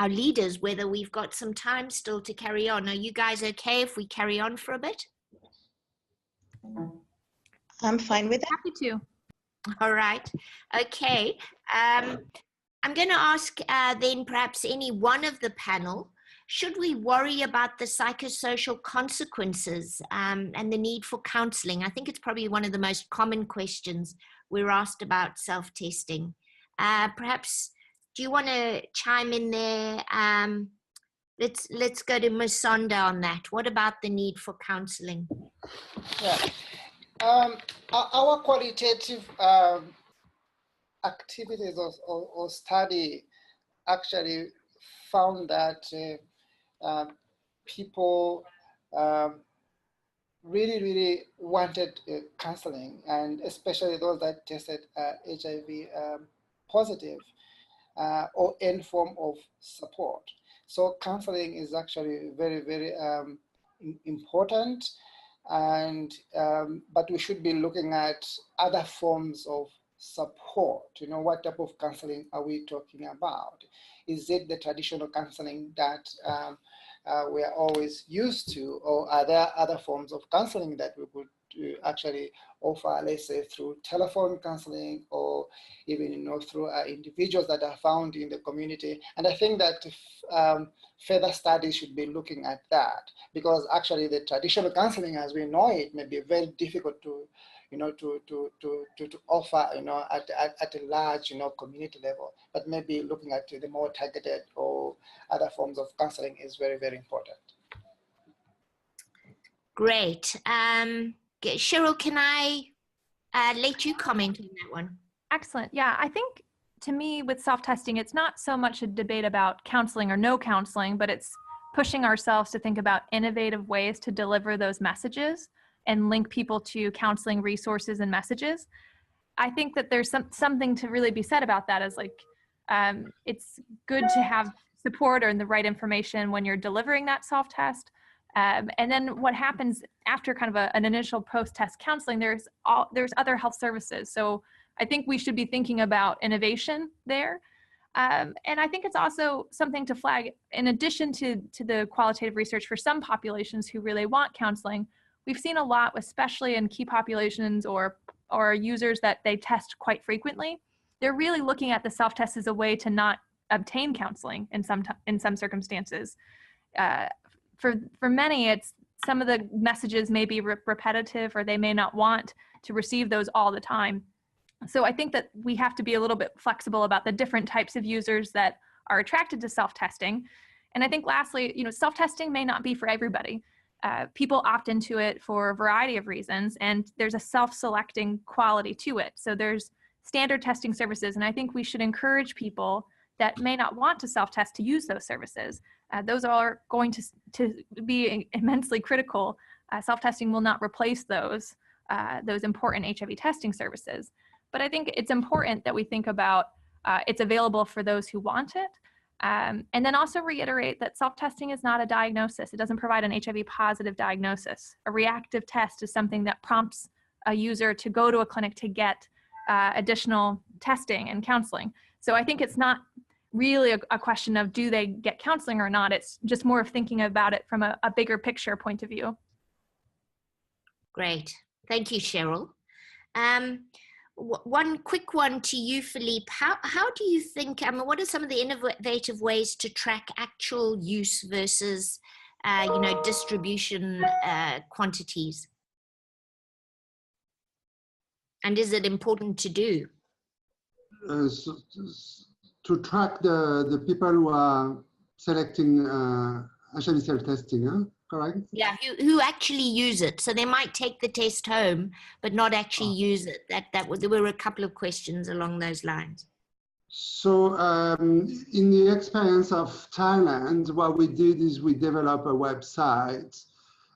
S1: leaders whether we've got some time still to carry on. Are you guys okay if we carry on for a bit?
S5: I'm fine with that.
S2: Happy to.
S1: All right. Okay. I'm going to ask then perhaps any one of the panel, should we worry about the psychosocial consequences and the need for counseling? I think it's probably one of the most common questions we're asked about self-testing. Perhaps, do you want to chime in there? Let's go to Musonda on that. What about the need for counseling?
S4: Yeah. Our qualitative activities or study actually found that people really wanted counseling, and especially those that tested HIV positive or any form of support. So counseling is actually very important, and but we should be looking at other forms of support. You know, what type of counseling are we talking about? Is it the traditional counseling that we are always used to, or are there other forms of counseling that we could actually offer, let's say through telephone counseling, or even through individuals that are found in the community? And I think that further studies should be looking at that, because actually the traditional counseling as we know it may be very difficult to to offer at a large community level, but maybe looking at the more targeted or other forms of counseling is very important.
S1: Great. Cheryl, can I let you comment on that one?
S2: Excellent. Yeah, I think to me with self-testing, it's not so much a debate about counseling or no counseling, but it's pushing ourselves to think about innovative ways to deliver those messages and link people to counseling resources and messages. I think that there's something to really be said about that, as like, it's good to have support or the right information when you're delivering that self-test. And then what happens after kind of an initial post-test counseling, there's other health services. So I think we should be thinking about innovation there. And I think it's also something to flag, in addition to the qualitative research for some populations who really want counseling. We've seen a lot, especially in key populations or users that they test quite frequently. They're really looking at the self-test as a way to not obtain counseling in some circumstances. For many, it's some of the messages may be repetitive, or they may not want to receive those all the time. So I think that we have to be a little bit flexible about the different types of users that are attracted to self-testing. And I think lastly, self-testing may not be for everybody. People opt into it for a variety of reasons, and there's a self-selecting quality to it. So there's standard testing services, and I think we should encourage people that may not want to self-test to use those services. Those are going to be immensely critical. Self-testing will not replace those important HIV testing services. But I think it's important that we think about it's available for those who want it. And then also reiterate that self-testing is not a diagnosis. It doesn't provide an HIV positive diagnosis. A reactive test is something that prompts a user to go to a clinic to get additional testing and counseling. So I think it's not really a question of do they get counseling or not. It's just more of thinking about it from a bigger picture point of view.
S1: Great. Thank you, Cheryl. One quick one to you, Philippe. How do you think, what are some of the innovative ways to track actual use versus, distribution quantities? And is it important to do?
S3: To track the people who are selecting HIV self-testing, correct?
S1: Yeah, who actually use it. So they might take the test home, but not actually use it. There were a couple of questions along those lines.
S3: So in the experience of Thailand, what we did is we developed a website,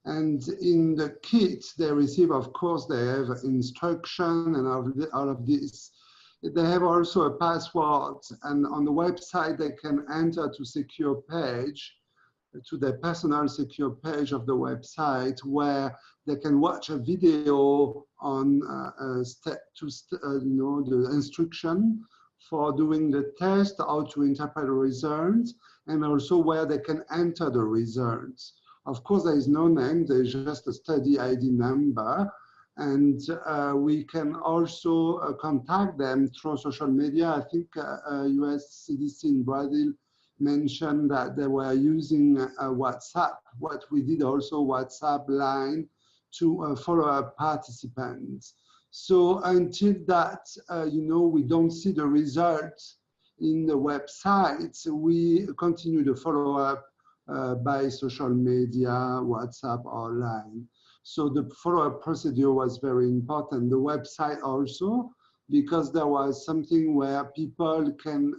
S3: and in the kit they receive, of course, they have instruction and all of this. They have also a password, and on the website they can enter to secure page, to their personal secure page of the website, where they can watch a video on the instruction for doing the test, how to interpret the results, and also where they can enter the results. Of course, there is no name, there's just a study ID number. And we can also contact them through social media. I think US CDC in Brazil mentioned that they were using WhatsApp. What we did also WhatsApp line to follow up participants. So until that, we don't see the results in the website, we continue the follow up by social media, WhatsApp or line. So the follow-up procedure was very important. The website also, because there was something where people can,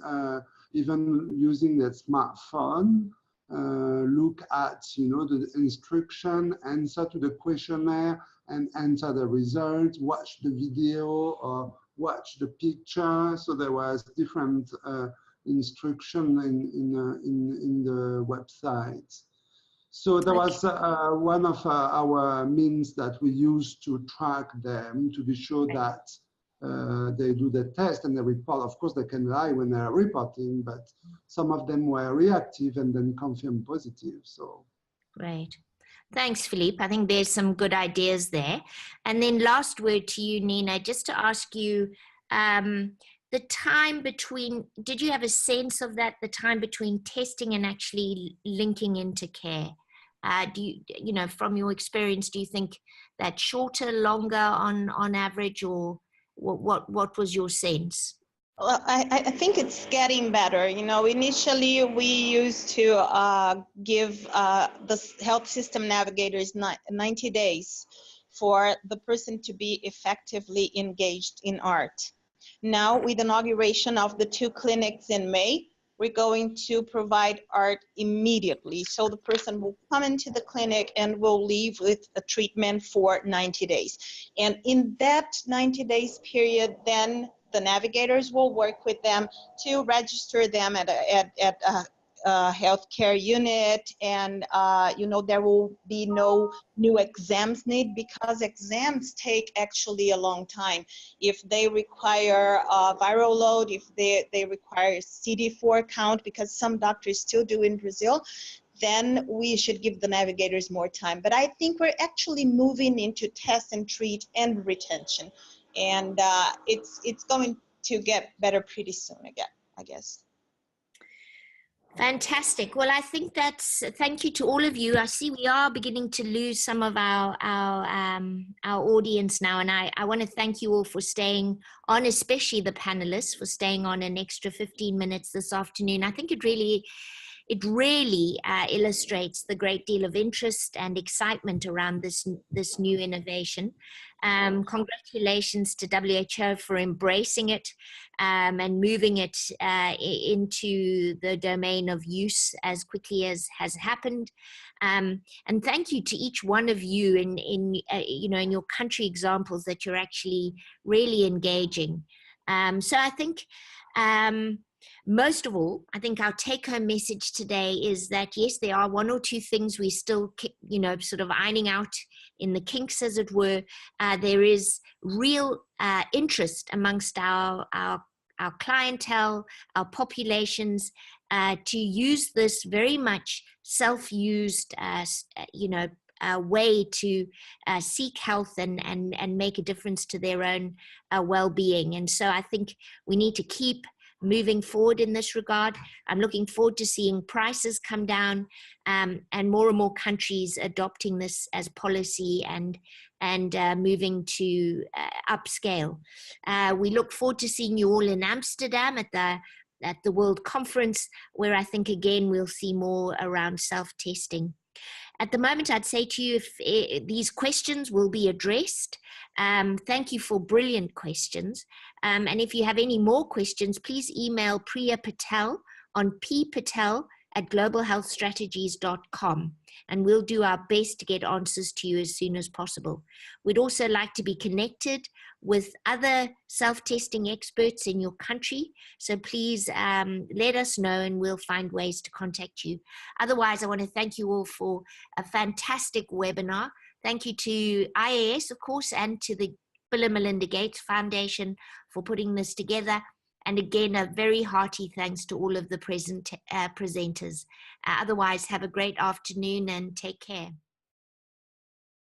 S3: even using their smartphone, look at the instruction, answer to the questionnaire, and enter the result, watch the video or watch the picture. So there was different instruction in the website. So that was one of our means that we use to track them, to be sure that they do the test and the report. Of course, they can lie when they're reporting, but some of them were reactive and then confirmed positive. So
S1: great. Thanks, Philippe. I think there's some good ideas there. And then last word to you, Nena, just to ask you, the time between, did you have a sense of that, the time between testing and actually linking into care? Do you, from your experience, do you think that shorter, longer on average, or what was your sense?
S5: Well, I think it's getting better. Initially we used to give the health system navigators 90 days for the person to be effectively engaged in ART. Now, with the inauguration of the 2 clinics in May, we're going to provide ART immediately. So the person will come into the clinic and will leave with a treatment for 90 days. And in that 90 days period, then the navigators will work with them to register them at a healthcare unit, and there will be no new exams need, because exams take actually a long time. If they require viral load, if they require CD4 count, because some doctors still do in Brazil, then we should give the navigators more time. But I think we're actually moving into test and treat and retention, and it's going to get better pretty soon again, I guess.
S1: Fantastic. Well, I think thank you to all of you. I see we are beginning to lose some of our audience now, and I want to thank you all for staying on, especially the panelists for staying on an extra 15 minutes this afternoon. I think it really illustrates the great deal of interest and excitement around this new innovation. Congratulations to WHO for embracing it and moving it into the domain of use as quickly as has happened. And thank you to each one of you in your country examples that you're actually really engaging. So I think most of all, I think our take-home message today is that, yes, there are 1 or 2 things we still, sort of ironing out in the kinks, as it were. There is real interest amongst our clientele, our populations, to use this very much self-used, way to seek health and make a difference to their own well-being. And so I think we need to keep moving forward in this regard. I'm looking forward to seeing prices come down and more countries adopting this as policy and moving to upscale. We look forward to seeing you all in Amsterdam at the World Conference, where I think again we'll see more around self-testing. At the moment, I'd say to you, if these questions will be addressed. Thank you for brilliant questions. And if you have any more questions, please email Priya Patel on ppatel@globalhealthstrategies.com, and we'll do our best to get answers to you as soon as possible. We'd also like to be connected with other self-testing experts in your country. So please let us know and we'll find ways to contact you. Otherwise, I want to thank you all for a fantastic webinar. Thank you to IAS, of course, and to the Bill and Melinda Gates Foundation for putting this together. And again, a very hearty thanks to all of the presenters. Otherwise, have a great afternoon and take care.